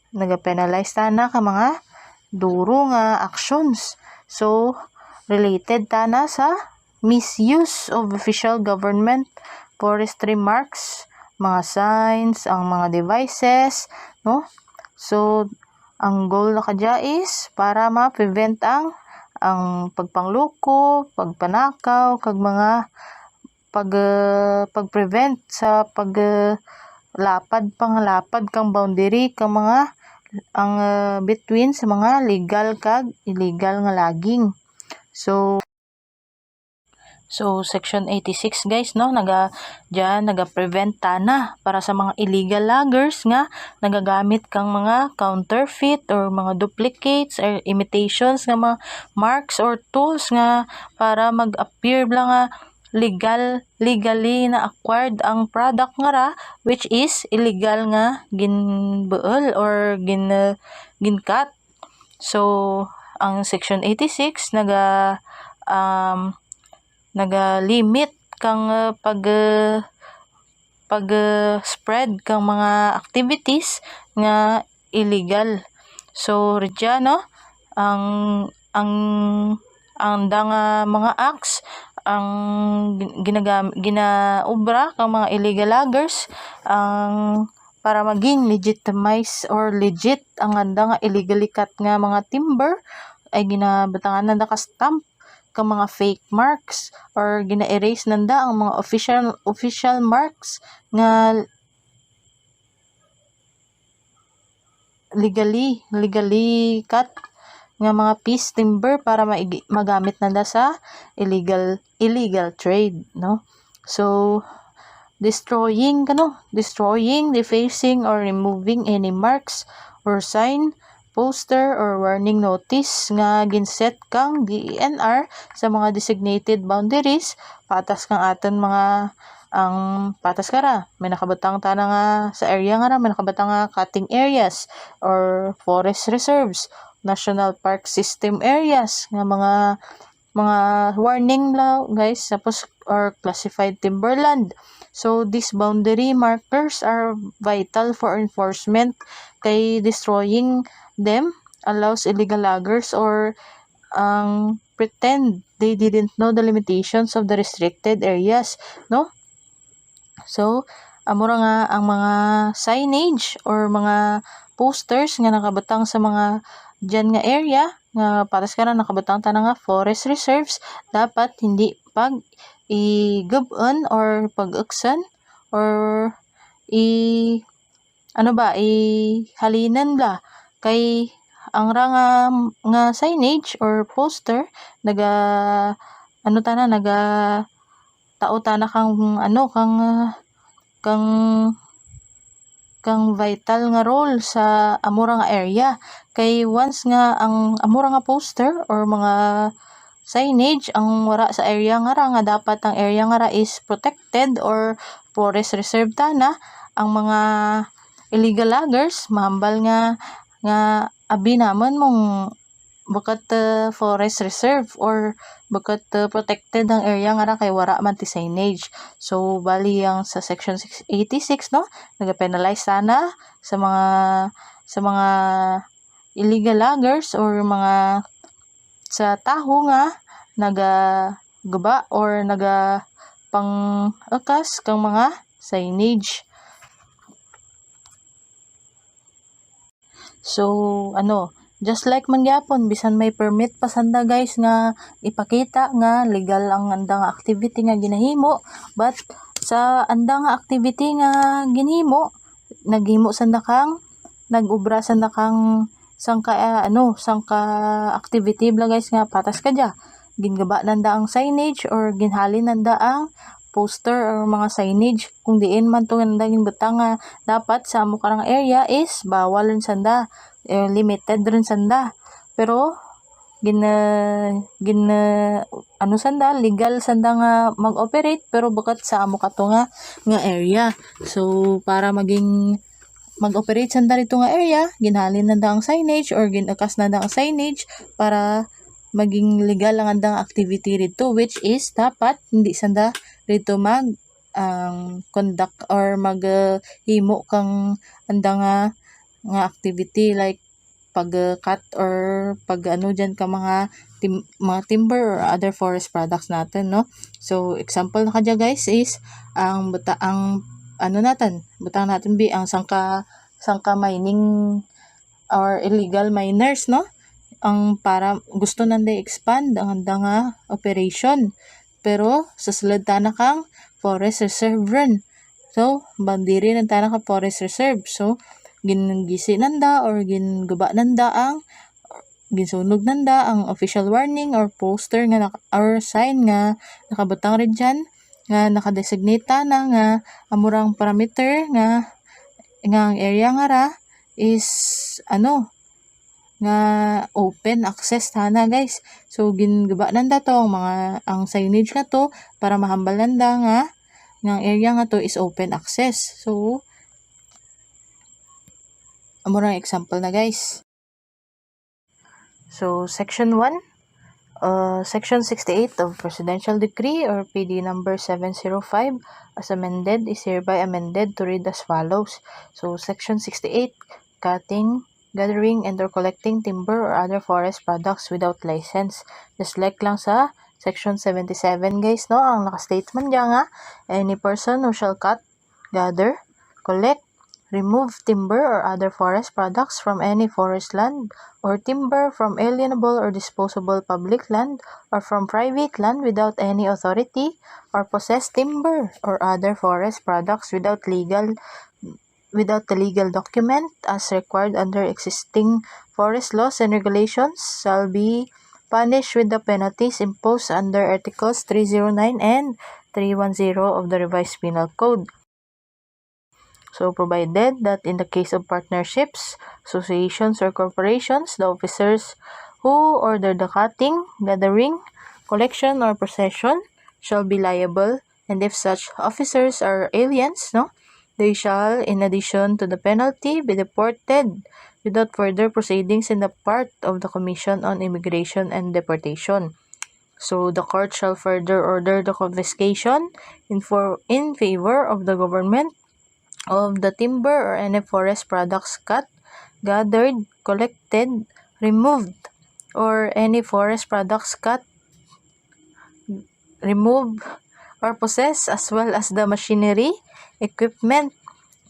nag-penalize tana ka mga duro nga actions. So, related tana sa misuse of official government forestry marks, mga signs, ang mga devices, no? So, ang goal na kadya is para ma-prevent ang pagpangloko, pagpanakaw, kag mga pag-prevent sa panglapad kang boundary kang mga ang between sa mga legal kag illegal nga logging. So Section 86 guys, no, naga-prevent tana para sa mga illegal loggers nga nagagamit kang mga counterfeit or mga duplicates or imitations nga mga marks or tools nga para mag-appear bla nga legally na acquired ang product nga ra, which is illegal nga ginbuol or gincut. So ang Section 86 naga-limit kang pag-spread kang mga activities nga illegal. So redya, no, ang mga acts ang ginaobra kang mga illegal loggers ang para maging legitimize or legit ang anda nga illegally cut nga mga timber ay ginabatangan na naka-stamp kang mga fake marks or gina-erase nanda ang mga official marks nga legally cut nga mga piece timber para magamit nanda sa illegal trade, no? So, destroying, defacing, or removing any marks or sign, poster, or warning notice nga ginset kang DENR sa mga designated boundaries, patas kang aton mga ang patas kara may nakabutang ta na nga sa area nga ra may nakabutang nga cutting areas or forest reserves, national park system areas nga mga warning law guys, tapos or classified timberland. So these boundary markers are vital for enforcement kay destroying them allows illegal loggers or pretend they didn't know the limitations of the restricted areas, no? So amura nga ang mga signage or mga posters nga nakabutang sa mga dyan nga area nga patas ka na nakabutang ta na nga forest reserves, dapat hindi pag igubon or pag-uksan or halinan la kay ang ra nga signage or poster naga tao ta na kang vital nga role sa amura nga area kay once nga ang amura nga poster or mga signage ang wara sa area nga ra nga dapat ang area nga ra is protected or forest reserve ta na, ang mga illegal loggers mahambal nga abi namon mong bukat forest reserve or bukat protected ang area nga ra kay wara man ti signage. So bali ang sa section 686 no nagapenalize sana sa mga illegal loggers or mga sa taho nga nagagaba or pang-akas kang mga signage. So just like mangyapon bisan may permit pasanda guys nga ipakita nga legal ang andang activity nga ginahimo, but sa andang activity nga ginhimo naghimo sanda kang nagubra sanda kang sangka activity bla guys nga patas ka dya gingaba nanda ang signage or ginhalin nanda ang poster or mga signage kung diin man to nanda ginbutang nga dapat sa amo karang area is bawal rin sanda, limited rin sanda, pero sanda legal sanda nga mag-operate pero bukat sa amo kato nga area. So para mag-operate sanda rito nga area ginhalin nanda ang signage or ginakas nanda ang signage para maging legal ang andang activity rito, which is dapat hindi sanda rito conduct or himo kang andang nga activity like pag-cut or dyan ka mga timber or other forest products natin, no? So example na kadya guys is ang butang natin ang sangka mining or illegal miners, no? Ang para gusto nanda expand ang handa nga operation pero sa sulod na kang forest reserve run. So bandiri nanta na ka forest reserve, so gingisi nanda or ginguba nanda ang ginsunog nanda ang official warning or poster nga or sign nga nakabutang rin dyan nga nakadesignate na nga amurang parameter nga ang area nga ra is nga open access tana guys. So ginguba nanda to ang signage na to para mahambal nanda nga ang area nga to is open access. So amurang example na guys. So section 1 Section 68 of Presidential Decree or PD number 705 as amended is hereby amended to read as follows. So Section 68, cutting, gathering, and or collecting timber or other forest products without license. Just like lang sa Section 77 guys, no? Ang naka-statement dyan nga, any person who shall cut, gather, collect, remove timber or other forest products from any forest land or timber from alienable or disposable public land or from private land without any authority or possess timber or other forest products without the legal document as required under existing forest laws and regulations shall be punished with the penalties imposed under Articles 309 and 310 of the Revised Penal Code. So, provided that in the case of partnerships, associations, or corporations, the officers who order the cutting, gathering, collection, or possession shall be liable, and if such officers are aliens, they shall, in addition to the penalty, be deported without further proceedings in the part of the Commission on Immigration and Deportation. So, the court shall further order the confiscation in favor of the government of the timber or any forest products cut, gathered, collected, removed, or any forest products cut, removed, or possessed, as well as the machinery, equipment,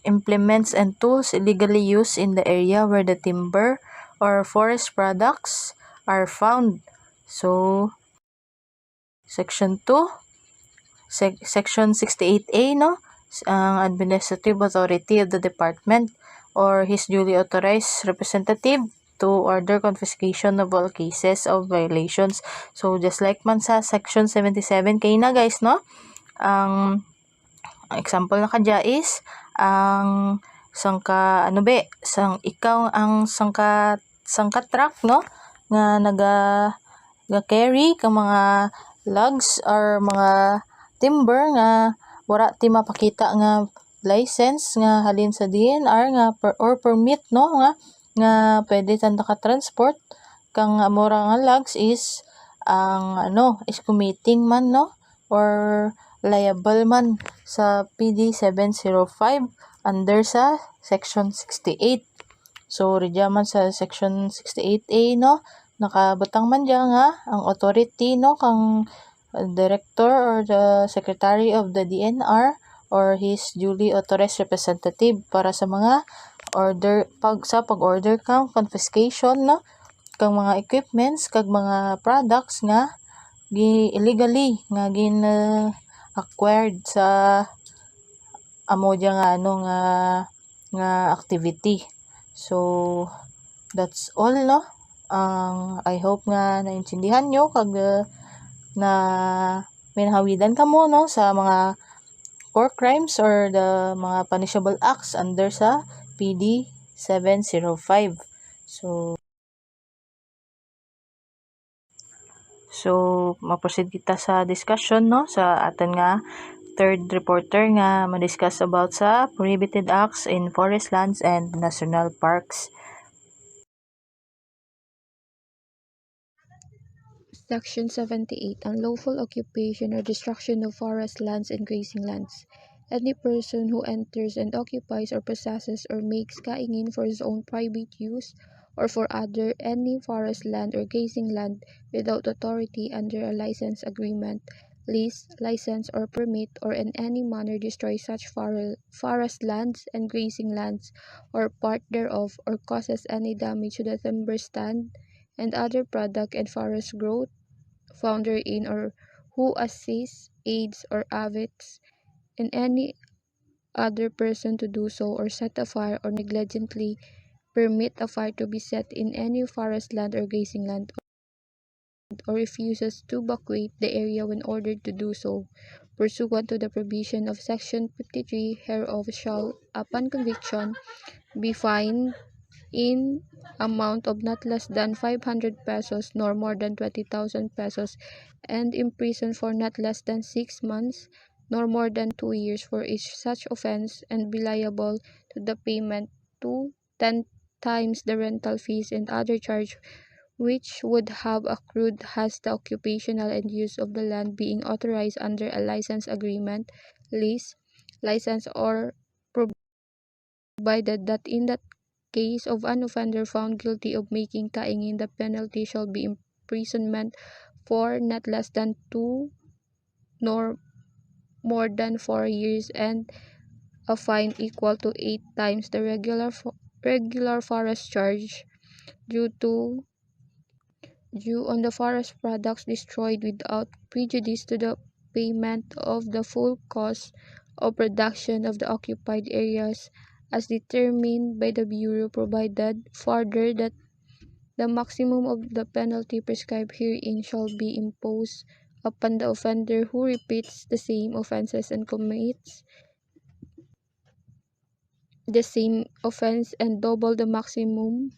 implements, and tools illegally used in the area where the timber or forest products are found. So, Section 2, Section 68A, ang administrative authority of the department or his duly authorized representative to order confiscation of all cases of violations. So, just like man sa Section 77K na guys, ang example na kadya is, ang ikaw ang sangka truck, nga naga-carry ka mga logs or mga timber nga wala ti mapakita nga license nga halin sa DNR nga or permit nga pwede tanda ka transport kang mura nga logs is is committing man or liable man sa PD 705 under sa section 68. So redya man sa section 68A nakabutang man diya nga ang authority kang director or the secretary of the DNR or his duly authorized representative para sa mga pag-order kang confiscation kang mga equipments kag mga products nga illegally nga acquired sa amo diya nga activity. So that's all I hope nga naintindihan nyo kag na minahawidan ka mo sa mga core crimes or the mga punishable acts under sa PD 705. So ma-proceed kita sa discussion sa aton nga third reporter nga ma-discuss about sa prohibited acts in forest lands and national parks. Section 78. Unlawful occupation or destruction of forest lands and grazing lands. Any person who enters and occupies or possesses or makes kaingin for his own private use or for other any forest land or grazing land without authority under a license agreement, lease, license, or permit, or in any manner destroy such forest lands and grazing lands or part thereof, or causes any damage to the timber stand and other product and forest growth found therein, or who assists, aids, or abets in any other person to do so, or set a fire, or negligently permit a fire to be set in any forest land or grazing land, or refuses to vacate the area when ordered to do so, pursuant to the provision of Section 53 hereof, shall, upon conviction, be fined in amount of not less than 500 pesos nor more than 20,000 pesos, and imprisoned for not less than 6 months nor more than 2 years for each such offense, and be liable to the payment to 10 times the rental fees and other charge which would have accrued has the occupational and use of the land being authorized under a license agreement, lease, license, or provided that in that case of an offender found guilty of making kaingin, the penalty shall be imprisonment for not less than 2 nor more than 4 years, and a fine equal to 8 times the regular forest charge due on the forest products destroyed without prejudice to the payment of the full cost of production of the occupied areas as determined by the Bureau, provided further that the maximum of the penalty prescribed herein shall be imposed upon the offender who repeats the same offenses and commits the same offense, and double the maximum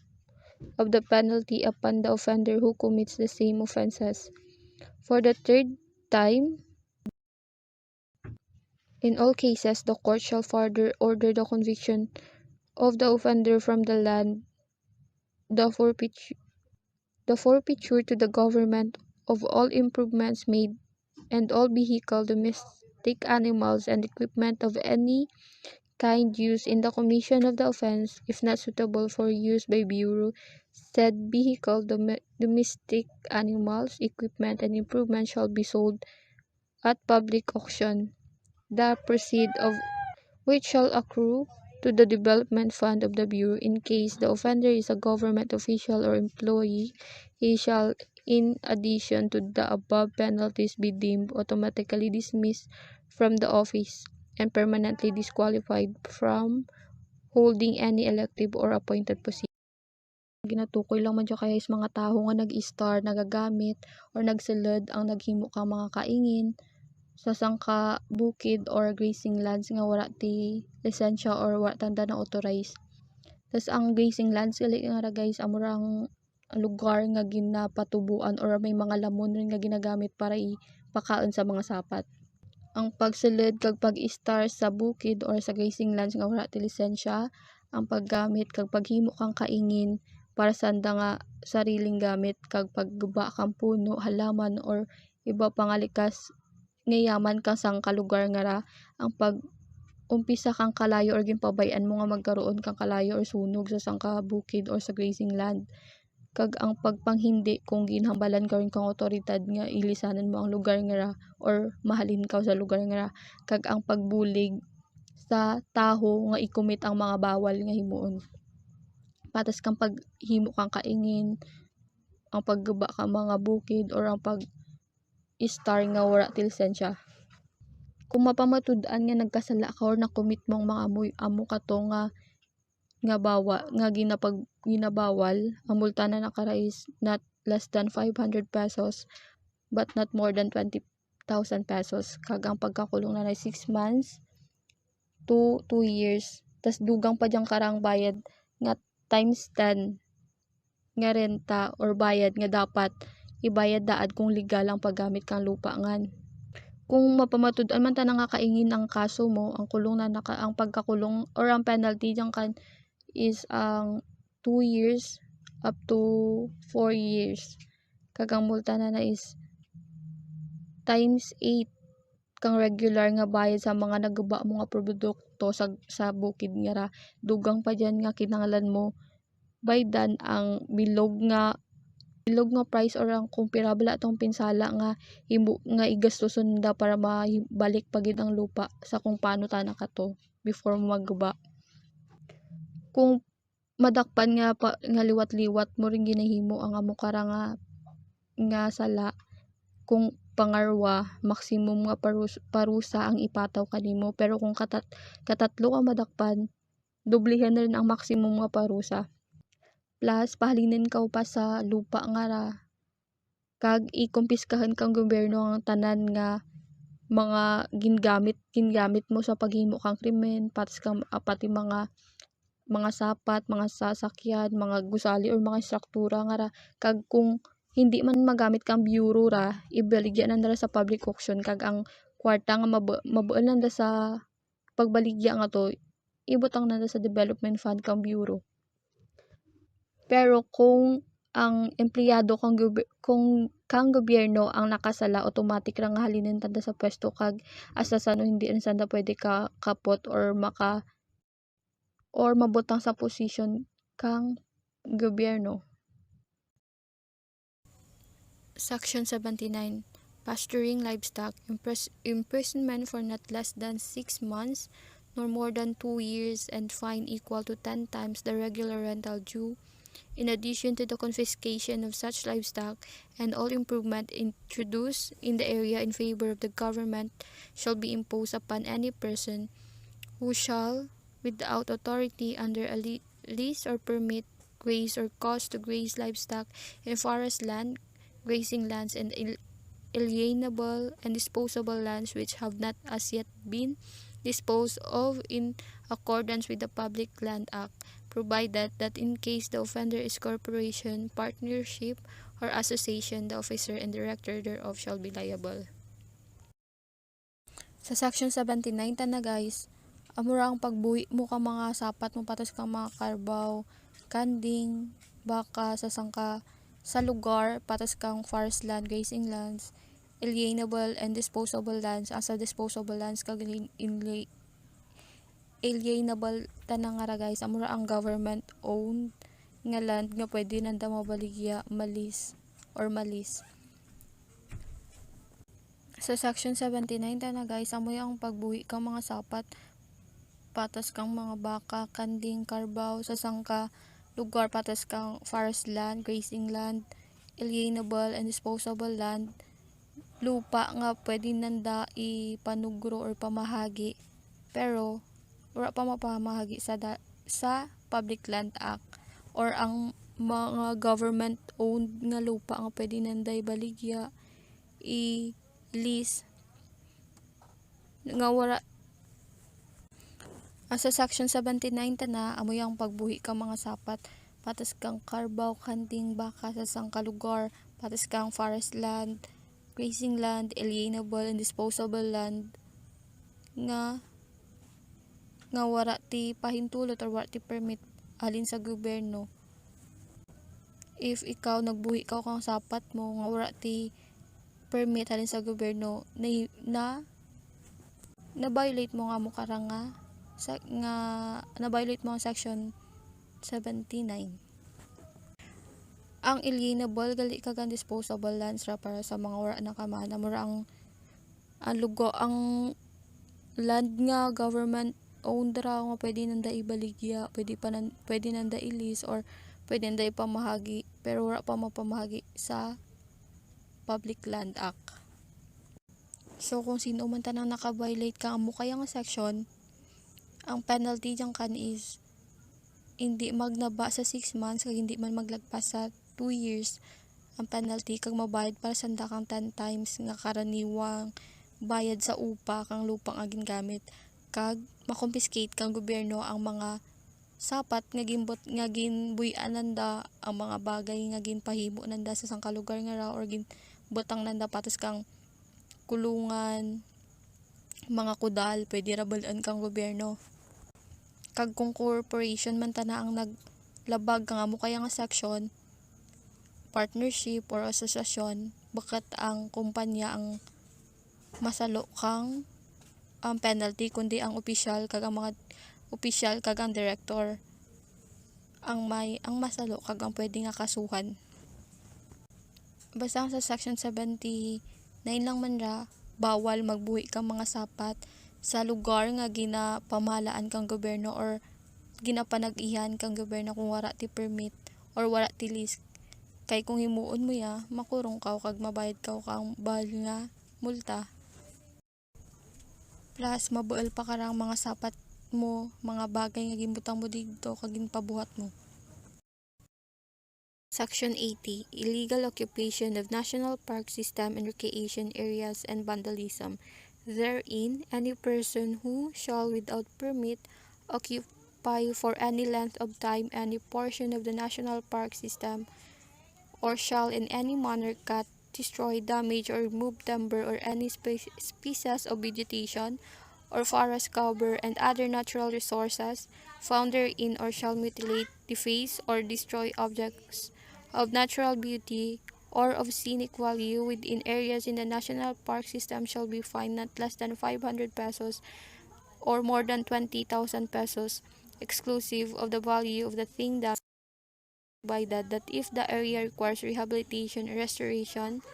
of the penalty upon the offender who commits the same offenses. For the third time, in all cases, the court shall further order the conviction of the offender from the land, the forfeiture to the government of all improvements made, and all vehicle, domestic animals, and equipment of any kind used in the commission of the offense, if not suitable for use by Bureau. Said vehicle, domestic animals, equipment, and improvement shall be sold at public auction, the proceeds of which shall accrue to the development fund of the Bureau. In case the offender is a government official or employee, he shall, in addition to the above penalties, be deemed automatically dismissed from the office and permanently disqualified from holding any elective or appointed position. Ginatukoy lang man dyan kaya is mga tao nga nag-star, nagagamit, or nagsulod ang naghimo ka mga kaingin sa sangka bukid or grazing lands nga wala ti lisensya or wala tanda na authorize. Tas ang grazing lands gali nga ra guys amurang lugar nga ginapatubuan or may mga lamon rin nga ginagamit para ipakaon sa mga sapat. Ang pagsulod kag pag-star sa bukid or sa grazing lands nga wala ti lisensya, ang paggamit kag paghimo kang kaingin para sa anda nga sariling gamit kag pagguba kang puno, halaman or iba pang likas ngayaman kang sang kalugar nga ra, ang pag umpisa kang kalayo or ginpabayan mo nga magkaroon kang kalayo or sunog sa sangka bukid or sa grazing land, kag ang pagpanghindi kung ginhambalan ka rin kang otoridad nga ilisanan mo ang lugar nga ra or mahalin ka sa lugar nga ra, kag ang pagbulig sa taho nga ikumit ang mga bawal nga himuon. Patas kang paghimo kang kaingin, ang pagguba ka mga bukid or ang pag-star nga wala ti lisensya. Kung mapamatud-an nga nagkasala ka or nakomit mong mga amo ka to nga ginabawal, ang multa na nakara is not less than 500 pesos but not more than 20,000 pesos. Kag ang pagkakulong na 6 months to 2 years. Tas dugang pa diyang karang bayad nga times 10 nga renta or bayad nga dapat ibayad daad kung legal ang paggamit kang lupa ngan. Kung mapamatud-an man ta nangakaingin ang kaso mo, ang kulong na ang pagkakulong or ang penalty diyan kan is ang 2 years up to 4 years. Kag ang multa na is times 8 kang regular nga bayad sa mga nagguba mo nga produkto sa bukid nga ra. Dugang pa diyan nga kinahanglan mo baydan ang bilog nga price or ang comparable atong pinsala nga nga igastuson da para mabalik pagid ang lupa sa kung paano ta nakato before mo magguba. Kung madakpan nga liwat-liwat mo ring ginahimo ang amo kara nga sala, kung pangarwa maximum nga parusa ang ipataw kanimo, pero kung katatlo ka madakpan, doblehan na rin ang maximum nga parusa. Plus pahalinin ka pa sa lupa nga ra, kag ikumpiskahan kang gobyerno ang tanan nga mga gingamit mo sa paghimo kang krimen, pati mga sapat, mga sasakyan, mga gusali or mga struktura nga ra. Kag kung hindi man magamit kang bureau ra, ibaligya na sa public auction, kag ang kwarta nga mabuan na sa pagbaligya nga to ibutang na sa development fund kang bureau. Pero kung ang empleyado kang gobyerno ang nakasala, automatic ra nga halinin tanda sa pwesto kag asasan o hindi sanda pwede ka kapot or mabutang sa posisyon kang gobyerno. Section 79. Pasturing livestock. Imprisonment for not less than 6 months nor more than 2 years, and fine equal to 10 times the regular rental due. In addition to the confiscation of such livestock, and all improvement introduced in the area in favor of the government shall be imposed upon any person who shall, without authority under a lease or permit, graze or cause to graze livestock in forest land, grazing lands, and alienable, and disposable lands which have not as yet been disposed of in accordance with the Public Land Act, provided that in case the offender is corporation, partnership, or association, the officer and director thereof shall be liable. Sa Section 79 ta na guys, amura ang pagbuhi mo ka mga sapat mo patos kang mga karbaw, kanding, baka sa sangka sa lugar patos kang forest land, grazing lands, alienable and disposable lands. Asa disposable lands kag alienable tanang nga guys, amura ang government owned nga land nga pwede nanda mabaligya, malis. Sa Section 79 ta na guys, amoy ang pagbuhi kang mga sapat patas kang mga baka, kanding, karbaw sa sangka lugar patas kang forest land, grazing land, alienable and disposable land, lupa nga pwede nanda ipanugro or pamahagi pero wala pa mapamahagi sa Public Land Act, or ang mga government owned nga lupa nga pwede nanda ibaligya, lease nga wala. Sa Section 79 ta na, amoy ang pagbuhi kang mga sapat patas kang karbaw, kanding, baka sa sangkalugar patas kang forest land, grazing land, alienable and disposable land nga wala ti pahintulot or wala ti permit alin sa gobyerno. If ikaw nagbuhi ka kang sapat mo nga wala ti permit halin sa gobyerno na violate mo nga mo karanga na violate mo ang Section 79. Ang alienable gali kag ang disposable lands ra para sa mga wala nakamana mura ang lugo ang land nga government owned ra nga pwede nanda ibaligya, pwede nanda i-lease or pwede nanda ipamahagi pero wala pa mapamahagi sa Public Land Act. So kung sino man tanang naka-violate ka amo kaya nga section, ang penalty diyan kan is hindi magnaba sa 6 months kag hindi man maglagpas sa 2 years ang penalty kag mabayad para sa kang 10 times nga karaniwang bayad sa upa kang lupang agin gamit, kag makonfiscate kang gobyerno ang mga sapat nga ginbuy-an nanda, ang mga bagay nga ginpahimo nanda sa sangkalugar nga raw or ginbutang nanda patas kang kulungan, mga kudal, pwede ra balaan kang gobyerno. Kag kung corporation man tana ang naglabag nga mo kaya nga section, partnership or asosasyon, bakat ang kumpanya ang masalo kang ang penalty, kundi ang opisyal kag ang mga opisyal kag ang director ang masalo kag ang pwede nga kasuhan. Basta sa Section 79 lang man ra, bawal magbuhi kang mga sapat sa lugar nga ginapamahalaan kang gobyerno or ginapanag-ihan kang gobyerno kung wala ti permit or wala ti lease. Kay kung himuon mo ya, makurong ka kag mabayad ka kang bahal nga multa. Plus mabuel pa karang mga sapat mo, mga bagay nga gimbutang mo dito kag ginpabuhat mo. Section 80, illegal occupation of national park system and recreation areas and vandalism. Therein, any person who shall without permit occupy for any length of time any portion of the national park system, or shall in any manner cut, destroy, damage, or remove timber or any species of vegetation or forest cover and other natural resources found therein, or shall mutilate, deface, or destroy objects of natural beauty or of scenic value within areas in the national park system shall be fined not less than 500 pesos or more than 20,000 pesos, exclusive of the value of the thing damaged, provided that if the area requires rehabilitation or restoration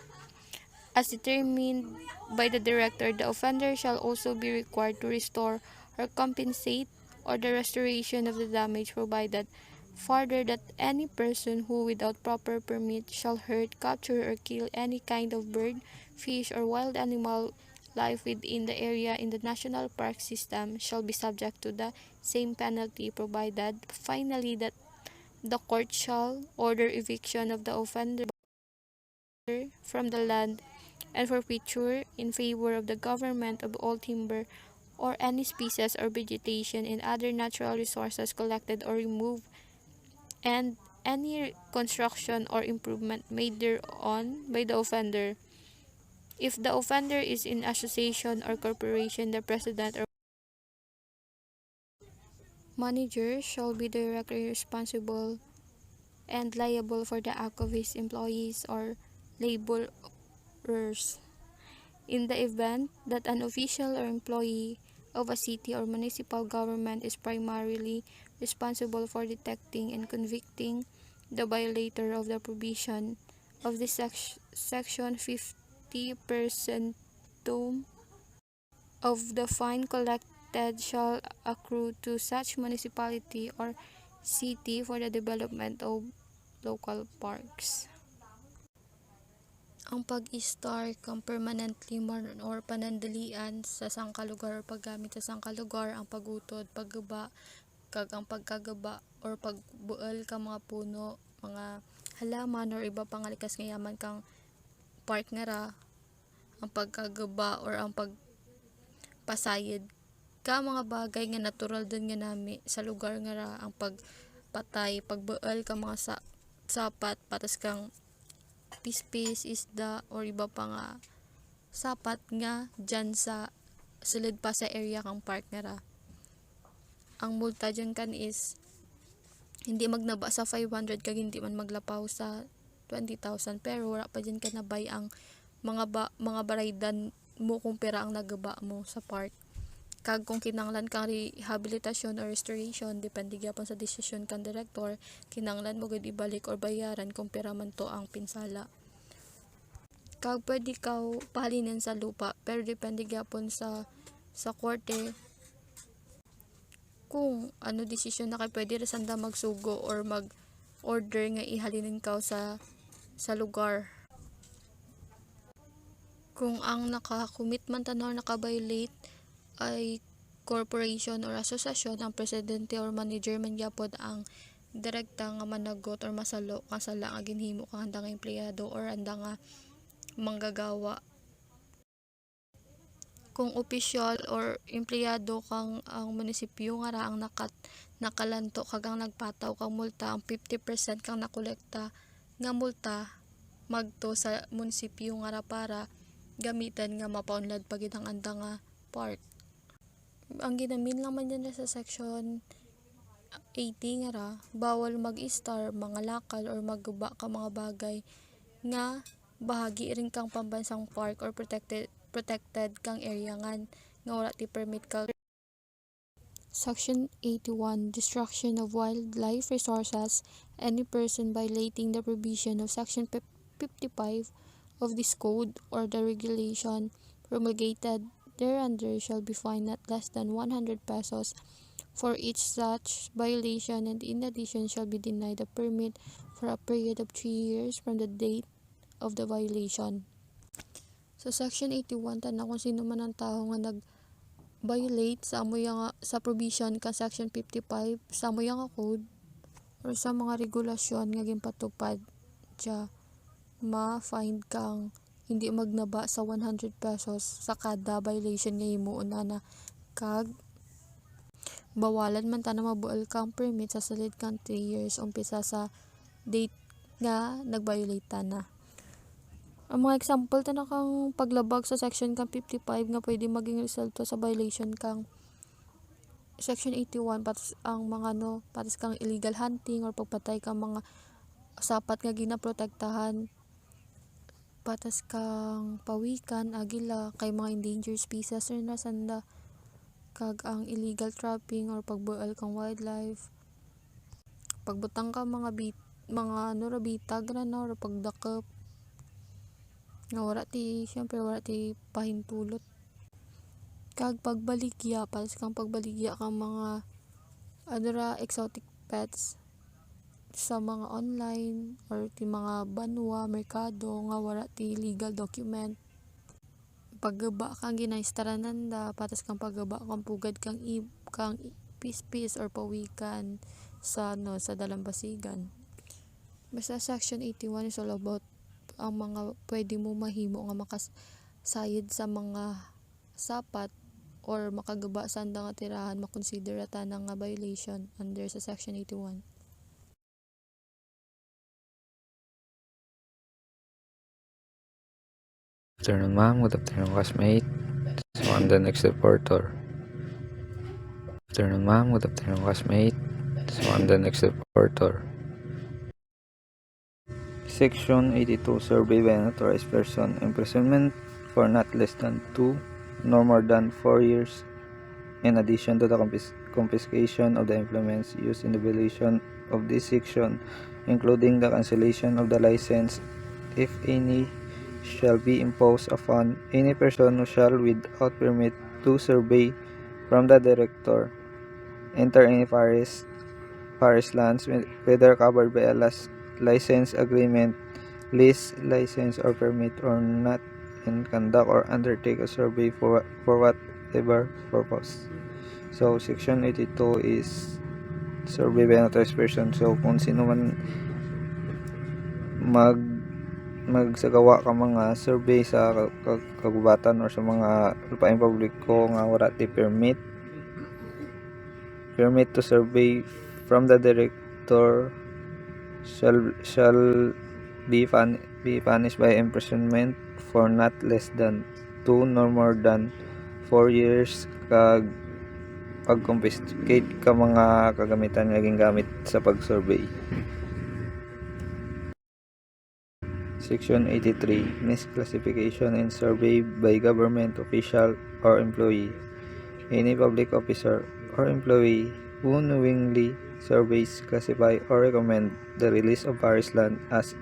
as determined by the director, the offender shall also be required to restore or compensate or the restoration of the damage, provided further that any person who without proper permit shall hurt, capture, or kill any kind of bird, fish, or wild animal life within the area in the national park system shall be subject to the same penalty, provided finally that the court shall order eviction of the offender from the land and forfeiture in favor of the government of all timber or any species or vegetation and other natural resources collected or removed, and any construction or improvement made thereon by the offender. If the offender is in association or corporation, the president or manager shall be directly responsible and liable for the act of his employees or laborers. In the event that an official or employee of a city or municipal government is primarily responsible for detecting and convicting the violator of the provision of this section, 50% of the fine collected shall accrue to such municipality or city for the development of local parks. Ang pag-istar kang permanently or panandalian sa sangkalugar or paggamit sa sangkalugar, ang pagutod, paggaba, kag ang pagkagaba or pagbuel ka mga puno, mga halaman or iba pang likas nga yaman kang park nga ra, ang pagkagaba or ang pagpasayid ka mga bagay nga natural din nga nami sa lugar nga ra, ang pagpatay, pagbuel ka mga sapat patas kang pispis, isda or iba pa nga sapat nga dyan sa sulod pa sa area kang park nga ra. Ang multa dyan kan is hindi magnaba sa 500 kag hindi man maglapaw sa 20,000, pero wala pa dyan ka nabay ang mga baraydan mo kung pera ang nagaba mo sa park. Kag kung kinanglan kang rehabilitasyon or restoration, depende gyapon sa desisyon kang direktor, kinanglan mo gud ibalik or bayaran kung pera man to ang pinsala. Kag pwede kaw pahalinin sa lupa, pero depende gyapon sa korte kung ano desisyon na kay pwede ra sanda magsugo or mag order nga ihalinin kaw sa lugar. Kung ang naka-commitment or naka-violate ay corporation or asosasyon, ang presidente or manager man gyapon ang direkta nga managot or masalo kasala nga ginhimo kang handa nga empleyado or handa nga manggagawa. Kung opisyal or empleyado kang ang munisipyo nga ra ang nakalanto kag ang nagpataw kang multa, ang 50% kang nakolekta nga multa magto sa munisipyo nga ra para gamitan nga mapaunlad pagid ang anda nga park. Ang ginamin lang man dyan sa section 80 nga ra, bawal mag-istar, mga lakal or magguba ka mga bagay nga bahagi rin kang pambansang park or protected kang area nga wala ti permit ka. Section 81, Destruction of Wildlife Resources. Any person violating the provision of Section 55 of this code or the regulation promulgated thereunder shall be fined not less than 100 pesos for each such violation, and in addition shall be denied a permit for a period of 3 years from the date of the violation. So section 81, tanang kung sino man ang tao nga nag-violate sa sa provision ka section 55 sa amoy nga code or sa mga regulasyon nga ginpatupad siya, ma-find kang hindi magnaba sa 100 pesos sa kada violation nga himuon na kag bawalan man ta na mabuel kang permit sa sulod kang 3 years umpisa sa date nga nag-violate ta na. Ang mga example ta na kang paglabag sa section kang 55 nga pwede maging resulta sa violation kang section 81, patas ang mga patas kang illegal hunting or pagpatay kang mga sapat nga ginaprotektahan, patas kang pawikan, agila, kay mga endangered species or nasanda, kag ang illegal trapping or pagbuel kang wildlife, pagbutang ka mga bitag ra na or pagdakop nga wala ti pahintulot, kag pagbaligya, patas kang pagbaligya kang mga exotic pets sa mga online or ti mga banwa, merkado nga wala ti legal document, paggaba kang ginaistarananda, patas kang paggaba kang pugad kang pispis or pawikan sa sa dalambasigan. Basta section 81 is all about ang mga pwede mo mahimo nga makasayod sa mga sapat or makagaba sa nga tirahan makonsidera ta nga violation under sa section 81. Good afternoon, ma'am. Good afternoon, classmate. So, I'm the next reporter. Good afternoon, ma'am. Good afternoon, classmate. So, I'm the next reporter. Section 82, survey by an authorized person, imprisonment for not less than 2 nor more than 4 years, in addition to the confiscation of the implements used in the violation of this section, including the cancellation of the license, if any, shall be imposed upon any person who shall, without permit to survey from the director, enter any forest lands, whether covered by a license agreement, lease, license, or permit or not, and conduct or undertake a survey for whatever purpose. So, Section 82 is survey by an authorized person. So, kung sino man magsagawa ka mga survey sa kagubatan or sa mga lupaing publiko nga wala ti permit to survey from the director shall be punished by imprisonment for not less than 2 nor more than 4 years kag pag-confiscate ka mga kagamitan nga gingamit sa pag-survey. Section 83, misclassification in survey by government official or employee. Any public officer or employee who knowingly surveys, classify, or recommend the release of forest land as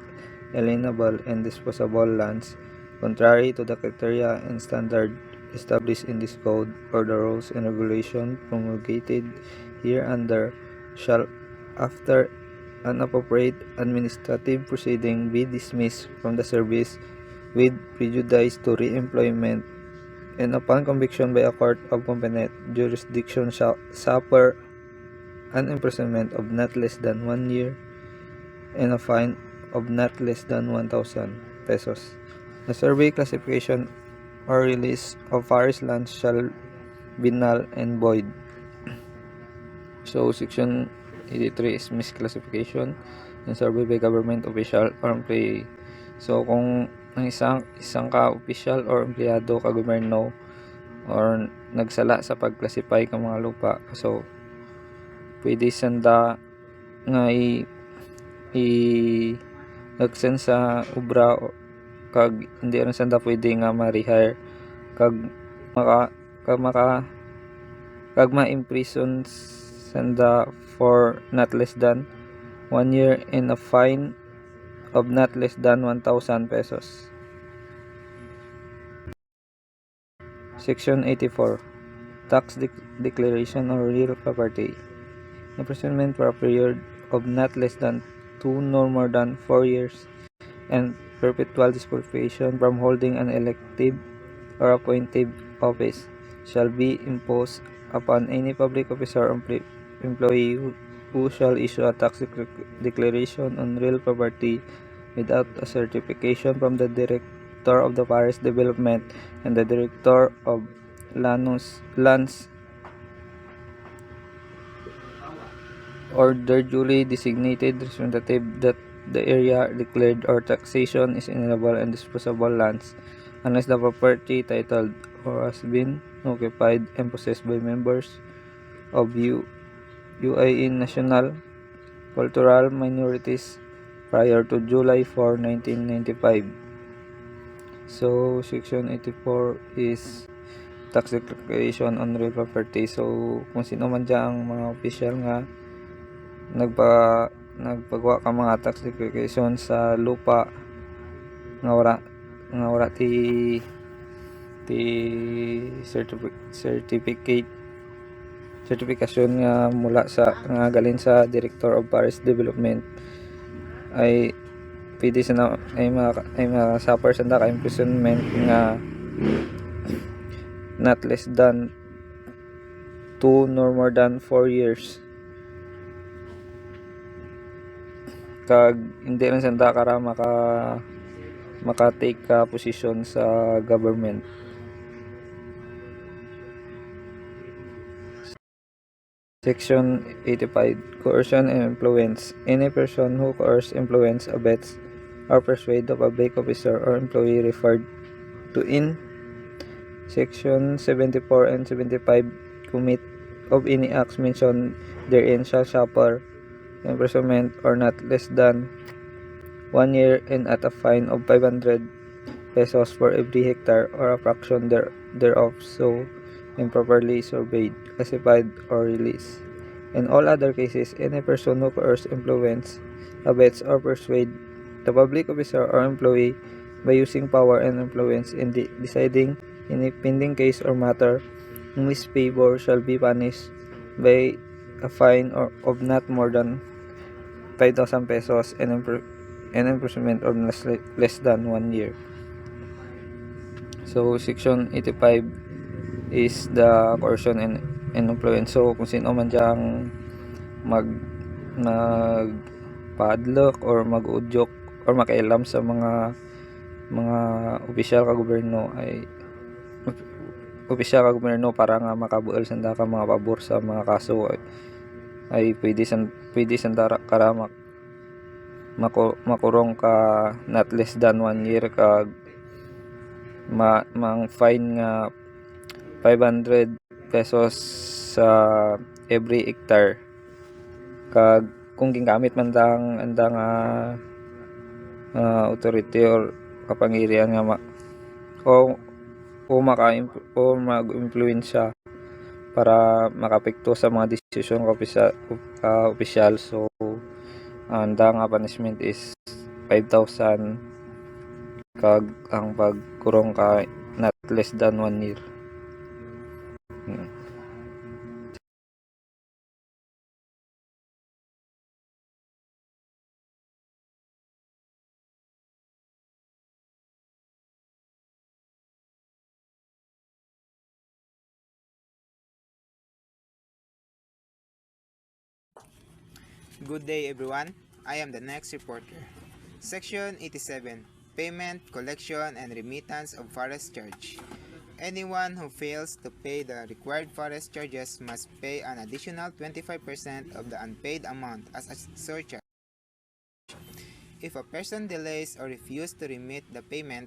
alienable and disposable lands, contrary to the criteria and standard established in this code or the rules and regulation promulgated hereunder, shall, after an appropriate administrative proceeding, be dismissed from the service with prejudice to re-employment, and upon conviction by a court of competent jurisdiction shall suffer an imprisonment of not less than 1 year and a fine of not less than 1,000 pesos. The survey, classification, or release of forest lands shall be null and void. So, Section 83 is misclassification and survey by government official or employee. So, kung ang isang ka official or empleyado ka gobyerno or nagsala sa pag-classify ka mga lupa, so pwede sanda nga i-action sa obra kag hindi rin sanda pwede nga ma-rehire kag ma-imprison sanda for not less than 1 year and a fine of not less than 1,000 pesos. Section 84, tax declaration or real property. Imprisonment for a period of not less than 2 nor more than 4 years and perpetual disqualification from holding an elective or appointive office shall be imposed upon any public officer or employee who shall issue a tax declaration on real property without a certification from the director of the forest development and the director of lands or their duly designated representative that the area declared or taxation is inalienable and disposable lands unless the property titled or has been occupied and possessed by members of UAE national cultural minorities prior to July 4, 1995. So, Section 84 is tax declaration on real property. So, kung sino man dyan ang mga official nga nagpagawa ka mga tax declaration sa lupa nga wala ti certification nga mula sa nga galing sa Director of Forest Development ay pwede sa ay suffer sa ka imprisonment nga not less than 2 nor more than 4 years kag hindi rin sanda kara makatake ka posisyon sa government. Section 85. Coercion and influence. Any person who coerce, influence, abets, or persuade a public officer or employee referred to in Section 74 and 75 commit of any acts mentioned therein shall suffer imprisonment or not less than 1 year and at a fine of 500 pesos for every hectare or a fraction thereof so improperly surveyed, classified, or released. In all other cases, any person who coerce, influence, abets, or persuade the public officer or employee by using power and influence in deciding any pending case or matter in his favor shall be punished by a fine of not more than 5,000 pesos and imprisonment of less than 1 year. So, Section 85 is the coercion and influence. So, kung sino man diyang nagpadlock or mag-udyok or makialam sa mga opisyal ka gobyerno para nga makabuel sanda ka mga pabor sa mga kaso ay pwede sanda karamak makurong ka not less than 1 year kag mang fine nga 500 pesos sa every hectare kag kung gingamit man andang authority or kapangyarihan nga mag-impluwensya para makapekto sa mga desisyon ka opisyal. So ang punishment is 5,000 kag ang pagkurong ka not less than 1 year. Good day everyone, I am the next reporter. Section 87. Payment, collection, and remittance of forest charge. Anyone who fails to pay the required forest charges must pay an additional 25% of the unpaid amount as a surcharge. If a person delays or refuses to remit the payment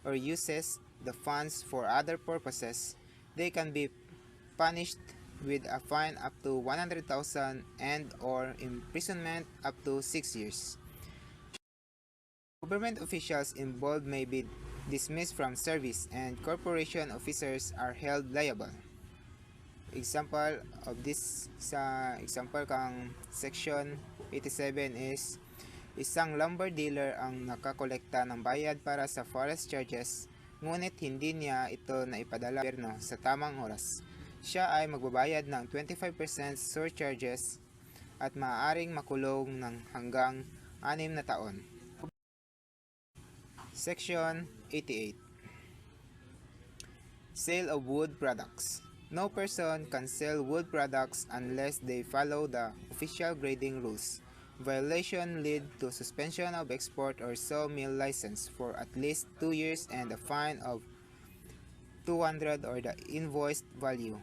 or uses the funds for other purposes, they can be punished with a fine up to 100,000 and or imprisonment up to 6 years. Government officials involved may be dismissed from service and corporation officers are held liable. Example of this kang Section 87 is isang lumber dealer ang nakakolekta ng bayad para sa forest charges ngunit hindi niya ito naipadala sa gobyerno sa tamang oras. Siya ay magbabayad ng 25% surcharges at maaaring makulong ng hanggang 6 na taon. Section 88. Sale of wood products. No person can sell wood products unless they follow the official grading rules. Violation lead to suspension of export or sawmill license for at least 2 years and a fine of 200 or the invoiced value.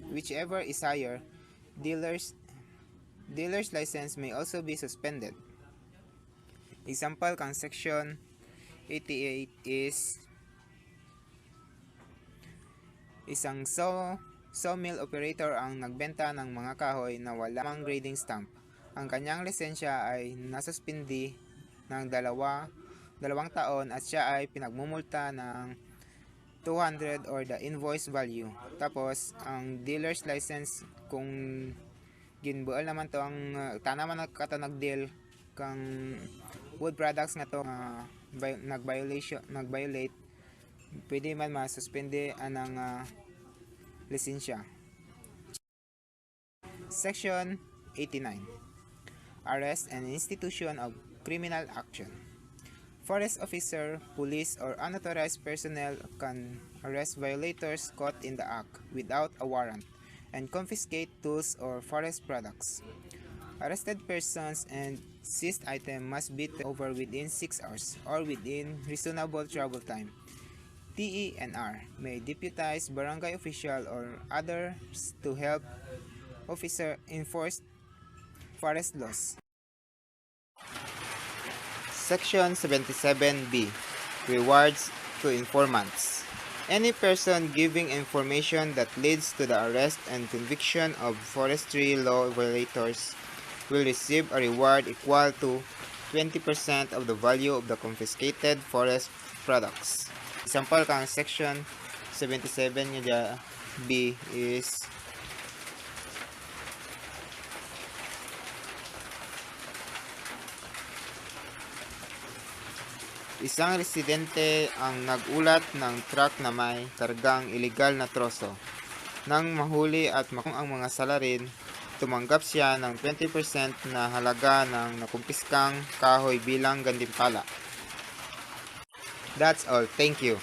Whichever is higher, dealer's license may also be suspended. Example kang Section 88 is isang sawmill operator ang nagbenta ng mga kahoy na walang grading stamp. Ang kanyang lisensya ay nasuspindi ng 2 taon at siya ay pinagmumulta ng 200 or the invoice value. Tapos ang dealer's license kung ginbual naman to ang tanaman nagdeal kang wood products nga to nag-violate pwede man masuspende anang lisensya. Section 89. Arrest and institution of criminal action. Forest officer, police, or unauthorized personnel can arrest violators caught in the act without a warrant and confiscate tools or forest products. Arrested persons and seized item must be turned over within 6 hours or within reasonable travel time. TENR may deputize barangay official or others to help officer enforce forest laws. Section 77B. Rewards to informants. Any person giving information that leads to the arrest and conviction of forestry law violators will receive a reward equal to 20% of the value of the confiscated forest products. Example kang section 77 niya B is isang residente ang nagulat ng truck na may kargang ilegal na troso. Nang mahuli at makung ang mga salarin, tumanggap siya ng 20% na halaga ng nakumpiskang kahoy bilang gantimpala. That's all. Thank you.